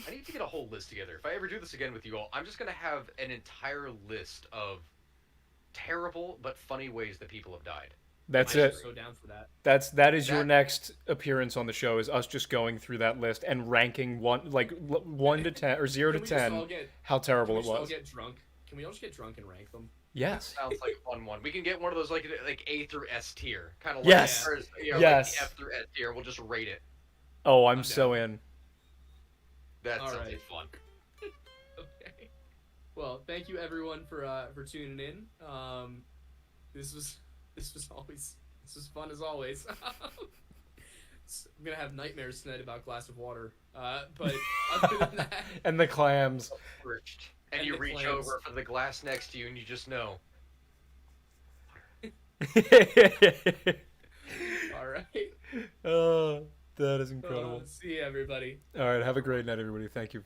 Speaker 3: need to get a whole list together. If I ever do this again with you all, I'm just going to have an entire list of terrible but funny ways that people have died.
Speaker 2: That's
Speaker 1: I'm
Speaker 2: it.
Speaker 1: so down for that.
Speaker 2: That is your next appearance on the show. Is us just going through that list and ranking 1 to 10 or 0 to 10 how terrible it
Speaker 1: Can we just all
Speaker 2: was.
Speaker 1: get drunk? Can we all just get drunk and rank them?
Speaker 2: Yes.
Speaker 3: Sounds like a fun one. We can get one of those like A through S tier, kind of like
Speaker 2: Yes. Yes.
Speaker 3: like F through S tier. We'll just rate it.
Speaker 2: Oh, I'm
Speaker 1: I'm
Speaker 2: so in.
Speaker 3: That
Speaker 1: All
Speaker 3: sounds
Speaker 1: right.
Speaker 3: like fun.
Speaker 1: Okay. Well, thank you everyone for tuning in. This was fun as always. I'm gonna have nightmares tonight about Glass of Water. But other than that,
Speaker 2: And the clams.
Speaker 3: Rich.
Speaker 1: And
Speaker 3: And you
Speaker 1: the
Speaker 3: reach
Speaker 1: clams.
Speaker 3: over for the glass next to you, and you just know.
Speaker 1: all right.
Speaker 2: Oh, that is incredible.
Speaker 1: See you, everybody.
Speaker 2: All right, have a great night, everybody. Thank you.